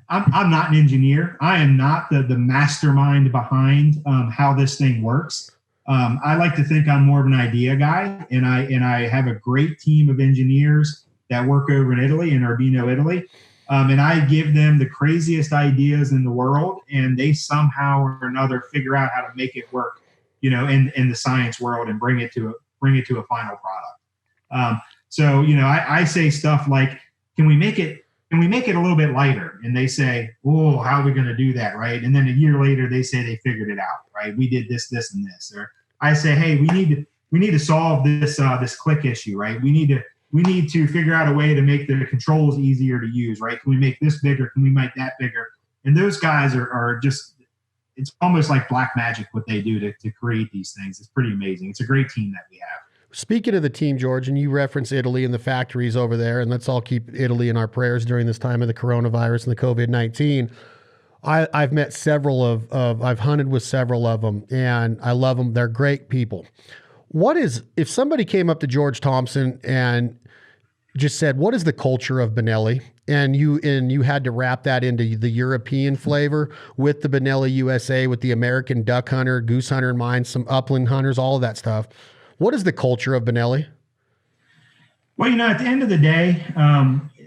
I'm not an engineer. I am not the mastermind behind how this thing works. I like to think I'm more of an idea guy, and I have a great team of engineers that work over in Italy, in Urbino, Italy. And I give them the craziest ideas in the world, and they somehow or another figure out how to make it work, in the science world and bring it to a final product. So I say stuff like, can we make it a little bit lighter? And they say, oh, how are we going to do that, right? And then a year later, they say they figured it out, right? We did this, this, and this. Or I say, hey, we need to solve this click issue, right? We need to figure out a way to make the controls easier to use, right? Can we make this bigger? Can we make that bigger? And those guys are just, it's almost like black magic what they do to create these things. It's pretty amazing. It's a great team that we have. Speaking of the team, George, and you reference Italy and the factories over there, and let's all keep Italy in our prayers during this time of the coronavirus and the COVID-19. I've met several I've hunted with several of them, and I love them. They're great people. If somebody came up to George Thompson and just said, what is the culture of Benelli? And you had to wrap that into the European flavor with the Benelli USA, with the American duck hunter, goose hunter in mind, some upland hunters, all of that stuff. What is the culture of Benelli? Well, at the end of the day,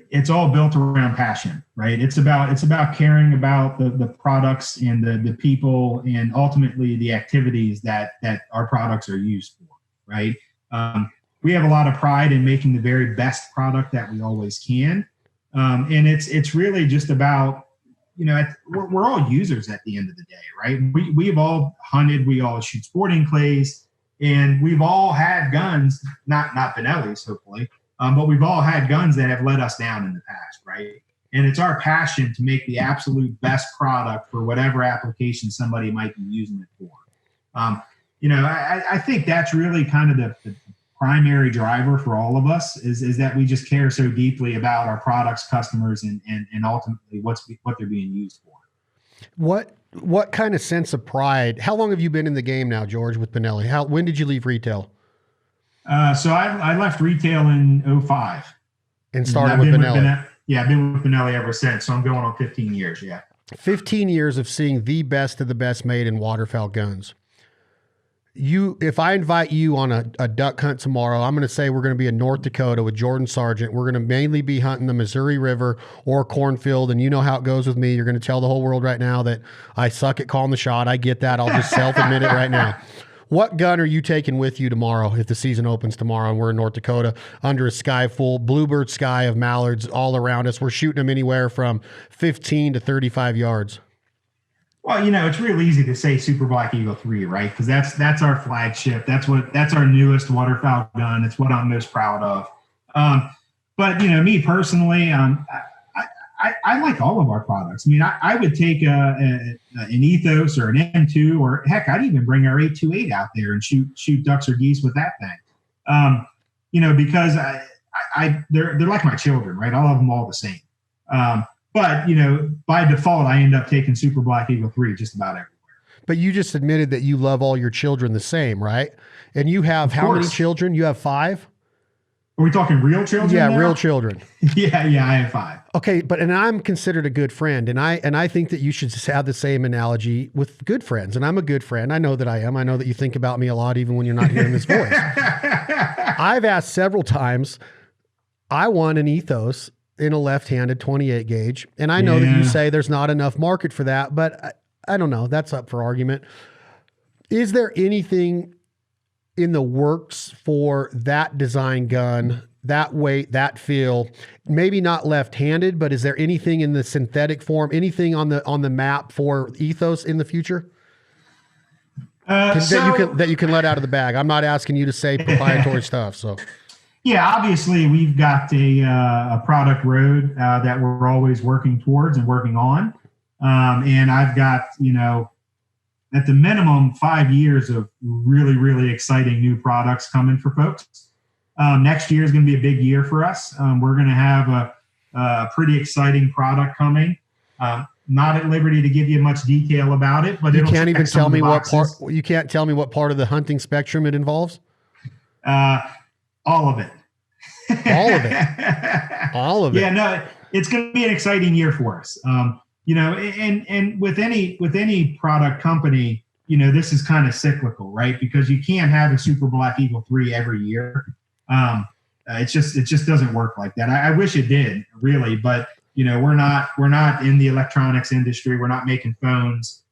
it's all built around passion, right? It's about caring about the products and the people and ultimately the activities that our products are used for, right? We have a lot of pride in making the very best product that we always can. And it's really just about, we're all users at the end of the day, right? We've all hunted, we all shoot sporting clays, and we've all had guns, not Benelli's, hopefully, but we've all had guns that have let us down in the past, right? And it's our passion to make the absolute best product for whatever application somebody might be using it for. I think that's really kind of the primary driver for all of us is that we just care so deeply about our products, customers, and ultimately what they're being used for. What kind of sense of pride? How long have you been in the game now, George, with Benelli? When did you leave retail? So I left retail in 2005. And started with Benelli. I've been with Benelli ever since. So I'm going on 15 years, yeah. 15 years of seeing the best of the best made in waterfowl guns. If I invite you on a duck hunt tomorrow, I'm going to say we're going to be in North Dakota with Jordan Sargent. We're going to mainly be hunting the Missouri River or cornfield, and you know how it goes with me. You're going to tell the whole world right now that I suck at calling the shot. I get that. I'll just self-admit it right now. What gun are you taking with you tomorrow if the season opens tomorrow and we're in North Dakota under a sky full, bluebird sky of mallards all around us? We're shooting them anywhere from 15 to 35 yards. Well, it's real easy to say Super Black Eagle 3, right? Because that's our flagship. That's our newest waterfowl gun. It's what I'm most proud of. But me personally, I like all of our products. I mean, I would take an Ethos or an M2, or heck, I'd even bring our 828 out there and shoot ducks or geese with that thing. Because they're like my children, right? I love them all the same. But, by default, I end up taking Super Black Eagle 3 just about everywhere. But you just admitted that you love all your children the same, right? And you have how many children? You have 5? Are we talking real children? Yeah, now? real children. Yeah, I have 5. Okay, and I'm considered a good friend, and I think that you should have the same analogy with good friends, and I'm a good friend. I know that I am. I know that you think about me a lot, even when you're not hearing this voice. I've asked several times. I want an Ethos in a left-handed 28 gauge, and I know that you say there's not enough market for that, but I don't know. That's up for argument. Is there anything in the works for that design gun, that weight, that feel, maybe not left-handed, but is there anything in the synthetic form, anything on the map for Ethos in the future that you can let out of the bag? I'm not asking you to say proprietary stuff. So, yeah, obviously we've got a product road that we're always working towards and working on, and I've got at the minimum 5 years of really, really exciting new products coming for folks. Next year is going to be a big year for us. We're going to have a pretty exciting product coming. Not at liberty to give you much detail about it, but you can't even tell me what part. You can't tell me what part of the hunting spectrum it involves. All of it. All of it. All of it. Yeah, no, it's going to be an exciting year for us. And with any product company, this is kind of cyclical, right? Because you can't have a Super Black Eagle 3 every year. It just doesn't work like that. I wish it did, really, but we're not in the electronics industry. We're not making phones.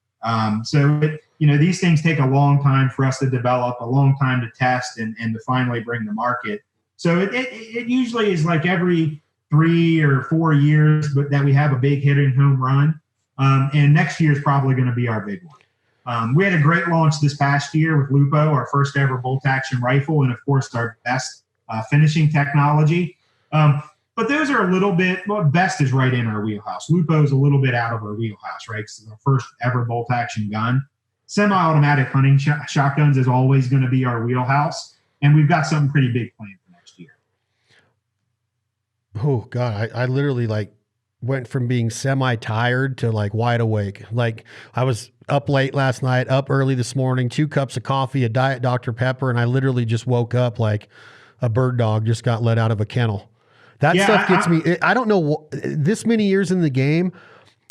So these things take a long time for us to develop, a long time to test and to finally bring to market. So it usually is like every 3 or 4 years, but that we have a big hit and home run. And next year is probably going to be our big one. We had a great launch this past year with Lupo, our first ever bolt action rifle, and of course our best finishing technology. But those are a little bit, BE.S.T is right in our wheelhouse. Lupo is a little bit out of our wheelhouse, right? Because it's our first ever bolt action gun. Semi-automatic hunting shotguns is always going to be our wheelhouse. And we've got something pretty big planned for next year. Oh God, I literally went from being semi-tired to wide awake. I was up late last night, up early this morning, 2 cups of coffee, a Diet Dr. Pepper, and I literally just woke up like a bird dog just got let out of a kennel. That stuff gets me. I don't know. This many years in the game,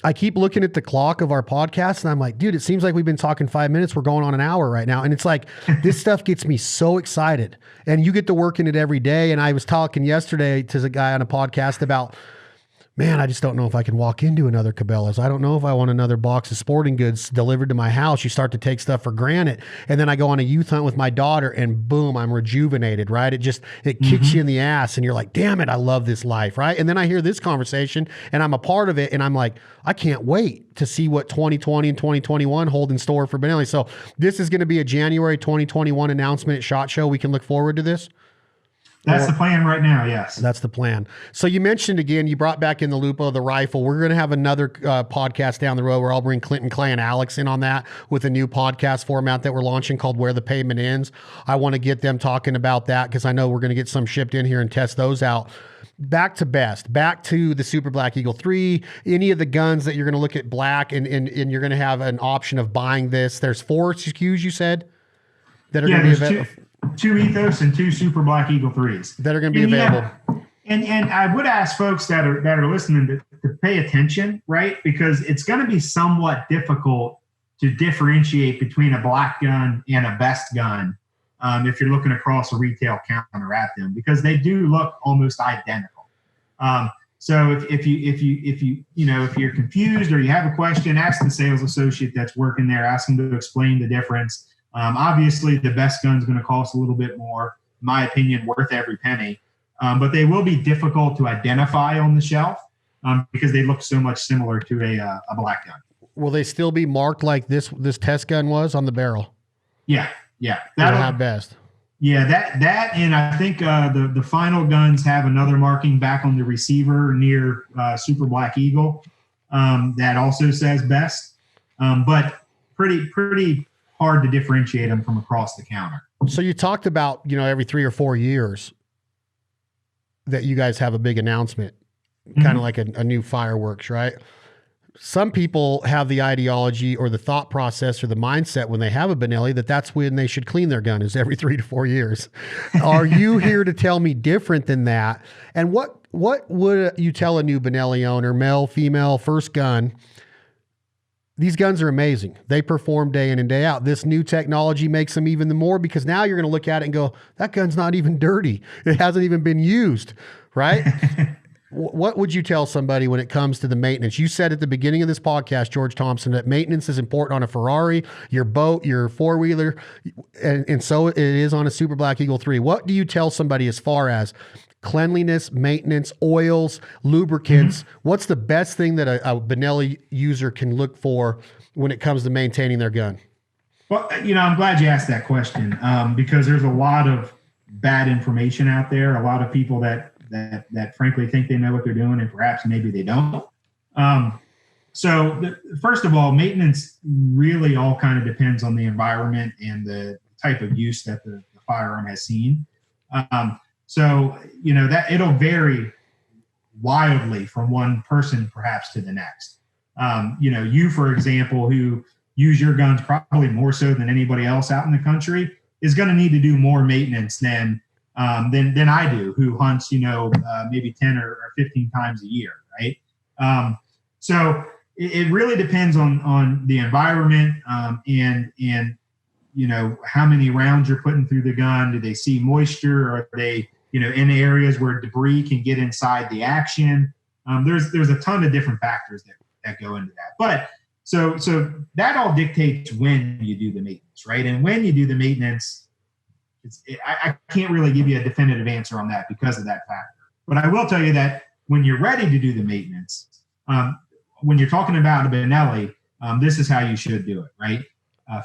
I keep looking at the clock of our podcast and I'm like, dude, it seems like we've been talking 5 minutes. We're going on an hour right now. And it's like, this stuff gets me so excited, and you get to work in it every day. And I was talking yesterday to a guy on a podcast about, man, I just don't know if I can walk into another Cabela's. I don't know if I want another box of sporting goods delivered to my house. You start to take stuff for granted. And then I go on a youth hunt with my daughter and boom, I'm rejuvenated, right? It kicks you in the ass and you're like, damn it, I love this life, right? And then I hear this conversation and I'm a part of it and I'm like, I can't wait to see what 2020 and 2021 hold in store for Benelli. So this is going to be a January 2021 announcement at SHOT Show. We can look forward to this. That's the plan right now, yes. That's the plan. So you mentioned again, you brought back in the Lupo, the rifle. We're going to have another podcast down the road where I'll bring Clinton, Clay, and Alex in on that with a new podcast format that we're launching called Where the Pavement Ends. I want to get them talking about that because I know we're going to get some shipped in here and test those out. Back to BE.S.T, back to the Super Black Eagle 3, any of the guns that you're going to look at black and you're going to have an option of buying this. There's 4 SKUs, you said, that are going to be available. 2 Ethos and 2 Super Black Eagle 3s that are going to be available. And I would ask folks that are listening to pay attention, right? Because it's going to be somewhat difficult to differentiate between a black gun and a BE.S.T gun if you're looking across a retail counter at them, because they do look almost identical. So if you're confused or you have a question, ask the sales associate that's working there. Ask them to explain the difference. Obviously, the BE.S.T gun is going to cost a little bit more, in my opinion, worth every penny. But they will be difficult to identify on the shelf because they look so much similar to a black gun. Will they still be marked like this test gun was on the barrel? Yeah. That'll have BE.S.T. Yeah, that, and I think the final guns have another marking back on the receiver near Super Black Eagle that also says BE.S.T. But pretty hard to differentiate them from across the counter. So you talked about, every 3 or 4 years that you guys have a big announcement, kind of like a new fireworks, right? some people have the ideology or the thought process or the mindset when they have a Benelli that that's when they should clean their gun, is every 3 to 4 years. Are you here to tell me different than that? And what would you tell a new Benelli owner, male, female, first gun? These guns are amazing. They perform day in and day out. This new technology makes them even more, because now you're going to look at it and go, that gun's not even dirty. It hasn't even been used, right? What would you tell somebody when it comes to the maintenance? You said at the beginning of this podcast, George Thompson, that maintenance is important on a Ferrari, your boat, your four-wheeler, and so it is on a Super Black Eagle 3. What do you tell somebody as far as cleanliness, maintenance, oils, lubricants? What's the best thing that a Benelli user can look for when it comes to maintaining their gun? Well, I'm glad you asked that question, because there's a lot of bad information out there. A lot of people that frankly think they know what they're doing, and perhaps maybe they don't. First of all, maintenance really all kind of depends on the environment and the type of use that the firearm has seen. That it'll vary wildly from one person perhaps to the next. You, for example, who use your guns probably more so than anybody else out in the country, is going to need to do more maintenance than I do, who hunts, maybe 10 or 15 times a year, right? So it really depends on the environment, and how many rounds you're putting through the gun. Do they see moisture? Or are they, in areas where debris can get inside the action? There's a ton of different factors that go into that. But so that all dictates when you do the maintenance, right? And when you do the maintenance, I can't really give you a definitive answer on that because of that factor. But I will tell you that when you're ready to do the maintenance, when you're talking about a Benelli, this is how you should do it, right?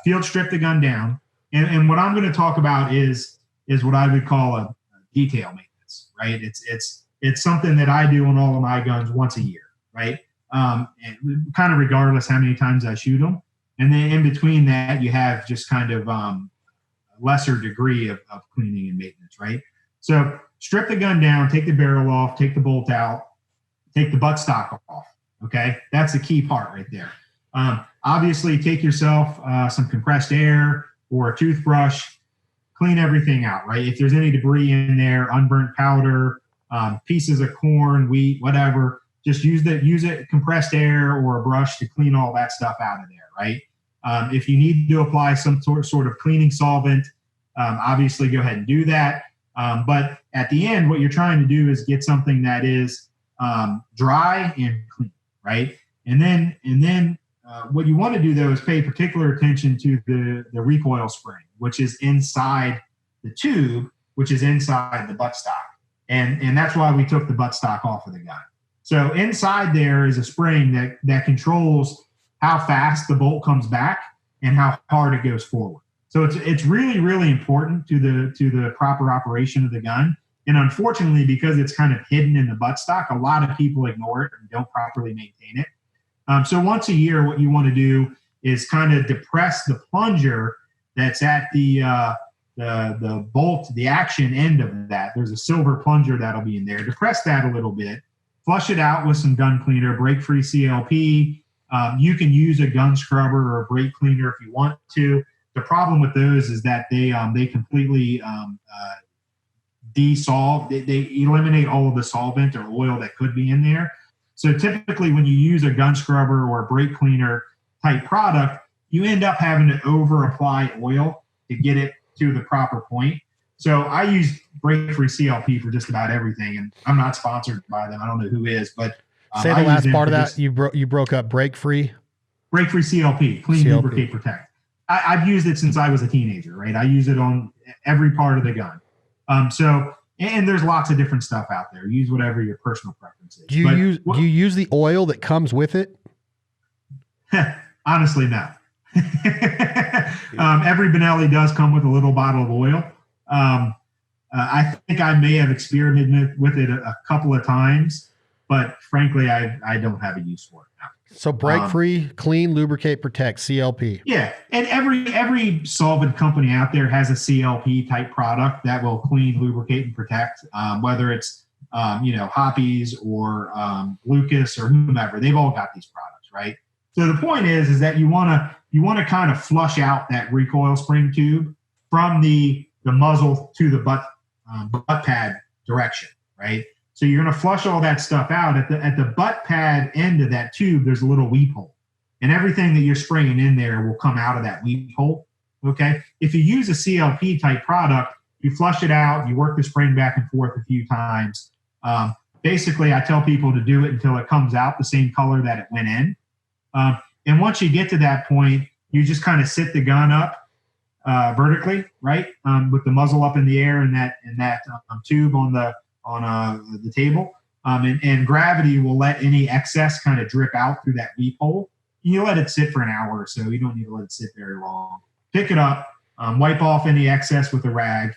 Field strip the gun down. And what I'm going to talk about is what I would call a detail maintenance, right? It's something that I do on all of my guns once a year, right? And kind of regardless how many times I shoot them. And then in between that, you have just kind of lesser degree of cleaning and maintenance, right? So strip the gun down, take the barrel off, take the bolt out, take the buttstock off, okay? That's the key part right there. Obviously, take yourself some compressed air or a toothbrush, clean everything out, right? If there's any debris in there, unburnt powder, pieces of corn, wheat, whatever, just use it compressed air or a brush to clean all that stuff out of there, right? If you need to apply some sort of cleaning solvent, obviously go ahead and do that. But at the end, what you're trying to do is get something that is dry and clean, right? And then what you want to do, though, is pay particular attention to the recoil spring, which is inside the tube, which is inside the buttstock. And that's why we took the buttstock off of the gun. So inside there is a spring that controls how fast the bolt comes back and how hard it goes forward. So it's really, really important to the proper operation of the gun. And unfortunately, because it's kind of hidden in the buttstock, a lot of people ignore it and don't properly maintain it. So once a year, what you want to do is kind of depress the plunger that's at the bolt, the action end of that. There's a silver plunger that'll be in there. Depress that a little bit. Flush it out with some gun cleaner, brake-free CLP. You can use a gun scrubber or a brake cleaner if you want to. The problem with those is that they completely desolve. They eliminate all of the solvent or oil that could be in there. So typically when you use a gun scrubber or a brake cleaner type product, you end up having to over apply oil to get it to the proper point. So I use brake-free CLP for just about everything, and I'm not sponsored by them. I don't know who is, but say the last part of that. You broke up. Brake-free CLP, clean, CLP. lubricate, protect. I've used it since I was a teenager, right? I use it on every part of the gun. And there's lots of different stuff out there. Use whatever your personal preference is. Do you use the oil that comes with it? Honestly, no. Every Benelli does come with a little bottle of oil. I think I may have experimented with it a couple of times, but frankly, I don't have a use for it now. So brake-free, clean, lubricate, protect, CLP. Yeah, and every solvent company out there has a CLP type product that will clean, lubricate, and protect. Whether it's Hoppies or Lucas or whomever, they've all got these products, right? So the point is that you want to kind of flush out that recoil spring tube from the muzzle to the butt pad direction, right? So you're going to flush all that stuff out. At the butt pad end of that tube, there's a little weep hole, and everything that you're spraying in there will come out of that weep hole. Okay. If you use a CLP type product, you flush it out, you work the spring back and forth a few times. Basically, I tell people to do it until it comes out the same color that it went in. And once you get to that point, you just kind of sit the gun up vertically, right, with the muzzle up in the air and that tube on the table, and gravity will let any excess kind of drip out through that weep hole. You let it sit for an hour or so. You don't need to let it sit very long. Pick it up, wipe off any excess with a rag,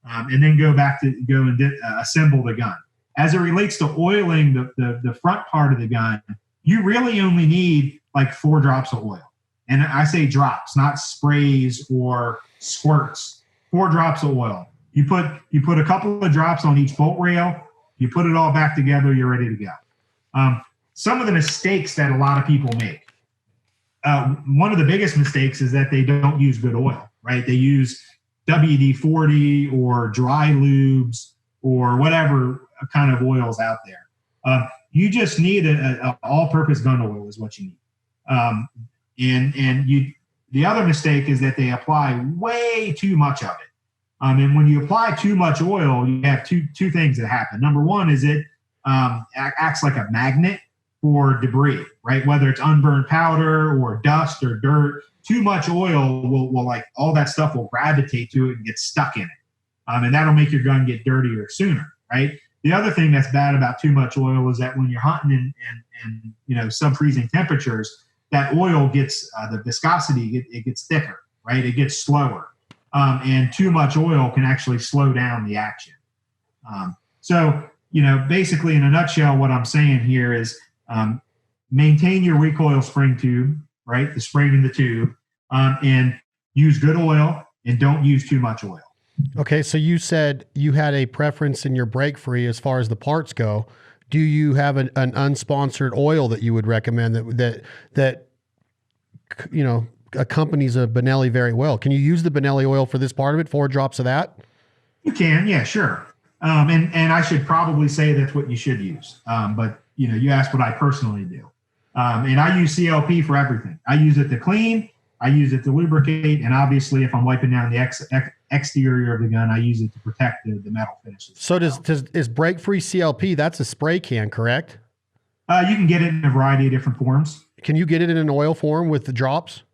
and then go and assemble the gun. As it relates to oiling the front part of the gun, you really only need like 4 drops of oil. And I say drops, not sprays or squirts. 4 drops of oil. You put a couple of drops on each bolt rail. You put it all back together. You're ready to go. Some of the mistakes that a lot of people make. One of the biggest mistakes is that they don't use good oil, right? They use WD-40 or dry lubes or whatever kind of oils out there. You just need an all-purpose gun oil is what you need. The other mistake is that they apply way too much of it. And when you apply too much oil, you have two things that happen. Number one is it acts like a magnet for debris, right? Whether it's unburned powder or dust or dirt, too much oil will like all that stuff will gravitate to it and get stuck in it. And that'll make your gun get dirtier sooner, right? The other thing that's bad about too much oil is that when you're hunting in sub-freezing temperatures, that oil gets the viscosity, it gets thicker, right? It gets slower. And too much oil can actually slow down the action. So, basically in a nutshell, what I'm saying here is maintain your recoil spring tube, right? The spring in the tube, and use good oil and don't use too much oil. Okay. So you said you had a preference in your break free as far as the parts go. Do you have an unsponsored oil that you would recommend that accompanies a Benelli very well? Can you use the Benelli oil for this part of it? 4 drops of that? You can, yeah, sure. And I should probably say that's what you should use. But you asked what I personally do. And I use CLP for everything. I use it to clean, I use it to lubricate, and obviously if I'm wiping down the exterior of the gun, I use it to protect the metal finishes. So is break free CLP, that's a spray can, correct? You can get it in a variety of different forms. Can you get it in an oil form with the drops?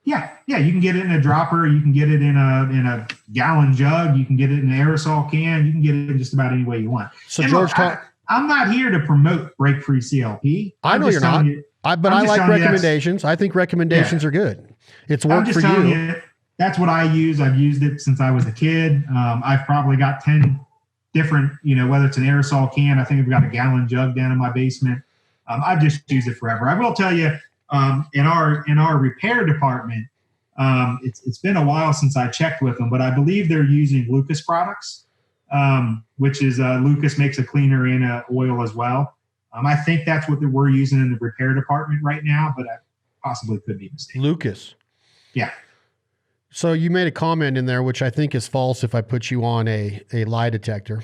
Yeah, you can get it in a dropper. You can get it in a gallon jug. You can get it in an aerosol can. You can get it in just about any way you want. So and George, I'm not here to promote break-free CLP. I know you're not. But I like recommendations. I think recommendations are good. It's worked for you. That's what I use. I've used it since I was a kid. I've probably got 10 different, whether it's an aerosol can. I think I've got a gallon jug down in my basement. I've just used it forever. I will tell you, in our repair department, it's been a while since I checked with them, but I believe they're using Lucas products, which is Lucas makes a cleaner and a oil as well. I think that's what we're using in the repair department right now, but I possibly could be mistaken. Lucas. Yeah. So you made a comment in there, which I think is false if I put you on a lie detector.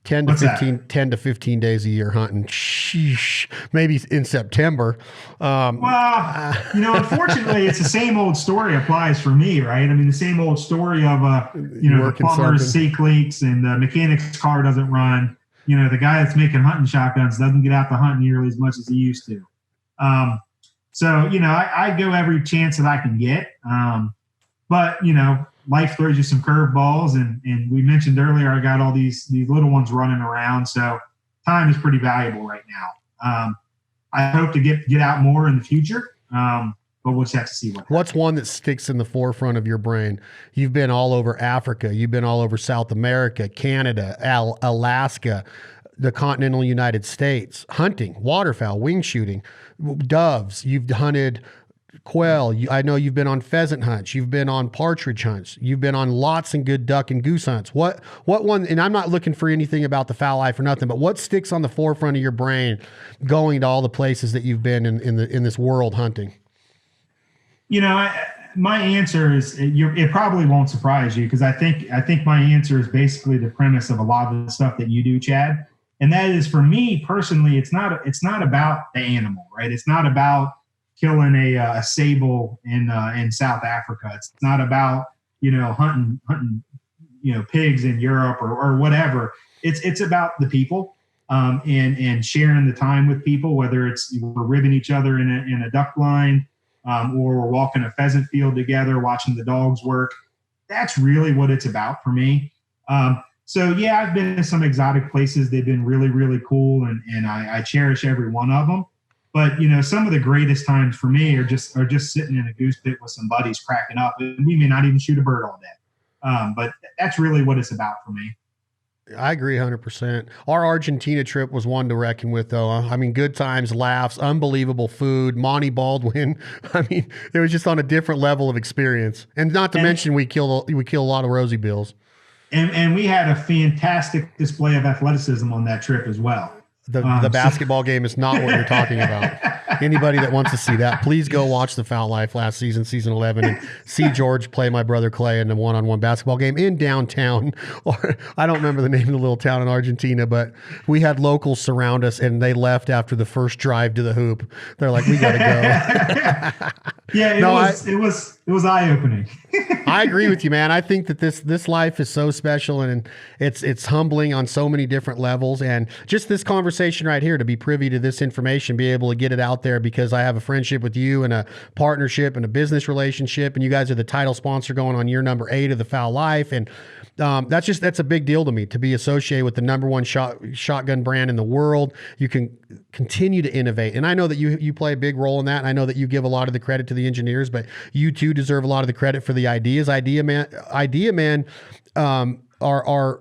10 to 15 days a year hunting. Sheesh. Maybe in September. Unfortunately, it's the same old story applies for me, right? I mean, the same old story of, the plumber's seek leaks and the mechanic's car doesn't run. The guy that's making hunting shotguns doesn't get out to hunt nearly as much as he used to. I go every chance that I can get. But life throws you some curveballs, and we mentioned earlier I got all these little ones running around, so time is pretty valuable right now. I hope to get out more in the future, but we'll just have to see what's one that sticks in the forefront of your brain. You've been all over Africa, you've been all over South America, Canada, Alaska, the continental United States, hunting, waterfowl, wing shooting, doves. You've hunted quail. I know you've been on pheasant hunts. You've been on partridge hunts. You've been on lots and good duck and goose hunts. What one, and I'm not looking for anything about the fowl life or nothing, but what sticks on the forefront of your brain going to all the places that you've been in this world hunting? My answer is it probably won't surprise you, because I think my answer is basically the premise of a lot of the stuff that you do, Chad. And that is, for me personally, it's not about the animal, right? It's not about killing a sable in South Africa. It's not about hunting pigs in Europe or whatever. It's about the people, and sharing the time with people, whether it's we're ribbing each other in a duck blind, or we're walking a pheasant field together, watching the dogs work. That's really what it's about for me. So yeah, I've been to some exotic places. They've been really, really cool, and I cherish every one of them. But some of the greatest times for me are just sitting in a goose pit with some buddies cracking up, and we may not even shoot a bird all day. But that's really what it's about for me. I agree 100%. Our Argentina trip was one to reckon with, though. I mean, good times, laughs, unbelievable food, Monty Baldwin. I mean, it was just on a different level of experience. And not to mention, we kill a lot of rosy bills. And we had a fantastic display of athleticism on that trip as well. The basketball game is not what you're talking about. Anybody that wants to see that, please go watch the Foul Life last season, season 11, and see George play my brother Clay in a one-on-one basketball game in downtown. Or I don't remember the name of the little town in Argentina, but we had locals surround us, and they left after the first drive to the hoop. They're like, "We got to go." Yeah, it was eye-opening. I agree with you, man. I think that this life is so special, and it's humbling on so many different levels. And just this conversation right here, to be privy to this information, be able to get it out there, because I have a friendship with you and a partnership and a business relationship, and you guys are the title sponsor going on year number 8 of the Foul Life. And that's a big deal to me, to be associated with the number one shotgun brand in the world. You can continue to innovate. And I know that you play a big role in that. And I know that you give a lot of the credit to the engineers, but you too deserve a lot of the credit for the ideas. Idea men are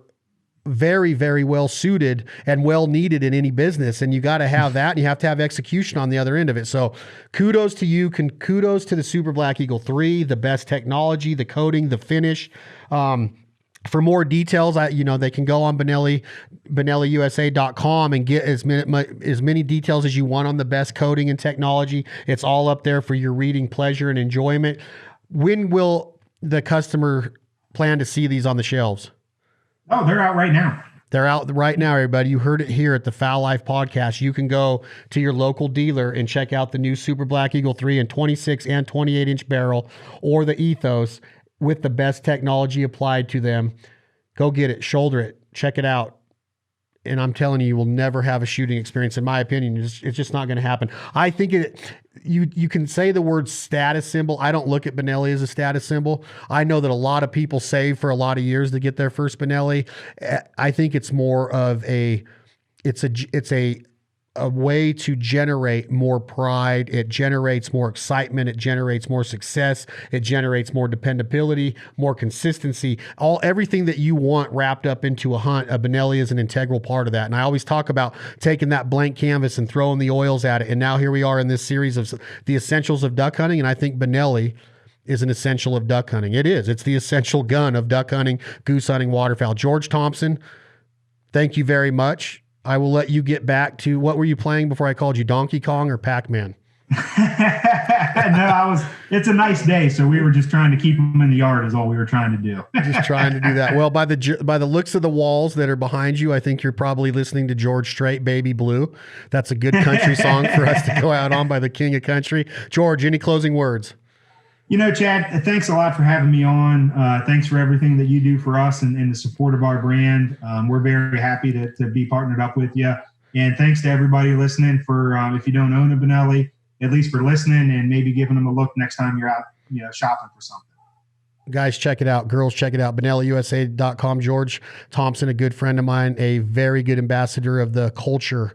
very, very well suited and well needed in any business. And you got to have that, and you have to have execution on the other end of it. So kudos to you. Kudos to the Super Black Eagle 3, the best technology, the coating, the finish. For more details, they can go on BenelliUSA.com and get as many details as you want on the best coating and technology. It's all up there for your reading pleasure and enjoyment. When will the customer plan to see these on the shelves? Oh, they're out right now. They're out right now, everybody. You heard it here at the Foul Life Podcast. You can go to your local dealer and check out the new Super Black Eagle 3 and 26 and 28-inch barrel, or the Ethos, with the best technology applied to them. Go get it, shoulder it, check it out. And I'm telling you, you will never have a shooting experience. In my opinion, it's just not going to happen. I think you can say the word status symbol. I don't look at Benelli as a status symbol. I know that a lot of people save for a lot of years to get their first Benelli. I think it's more of it's a way to generate more pride. It generates more excitement. It generates more success. It generates more dependability, more consistency, everything that you want wrapped up into a hunt. A Benelli is an integral part of that. And I always talk about taking that blank canvas and throwing the oils at it. And now here we are in this series of the essentials of duck hunting. And I think Benelli is an essential of duck hunting. It is. It's the essential gun of duck hunting, goose hunting, waterfowl. George Thompson, thank you very much. I will let you get back to, what were you playing before I called you, Donkey Kong or Pac-Man? No, it's a nice day, so we were just trying to keep them in the yard is all we were trying to do. Just trying to do that. Well, by the looks of the walls that are behind you, I think you're probably listening to George Strait, Baby Blue. That's a good country song for us to go out on by the King of Country. George, any closing words? Chad, thanks a lot for having me on. Thanks for everything that you do for us and the support of our brand. We're very happy to be partnered up with you. And thanks to everybody listening for, if you don't own a Benelli, at least for listening and maybe giving them a look next time you're out, shopping for something. Guys, check it out. Girls, check it out. BenelliUSA.com. George Thompson, a good friend of mine, a very good ambassador of the culture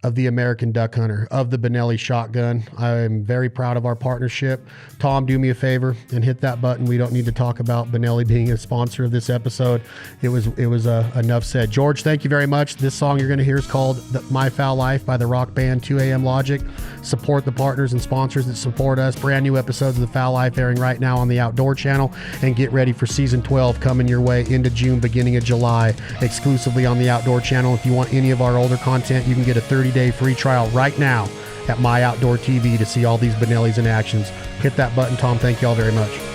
of the American duck hunter, of the Benelli shotgun. I'm very proud of our partnership. Tom, do me a favor and hit that button. We don't need to talk about Benelli being a sponsor of this episode. It was enough said. George, thank you very much. This song you're going to hear is called My Foul Life by the rock band 2 AM Logic. Support the partners and sponsors that support us. Brand new episodes of The Foul Life airing right now on the Outdoor Channel, and get ready for season 12 coming your way into June, beginning of July, exclusively on the Outdoor Channel. If you want any of our older content, you can get a 30-day free trial right now at My Outdoor TV to see all these Benellis in actions. Hit that button, Tom. Thank you all very much.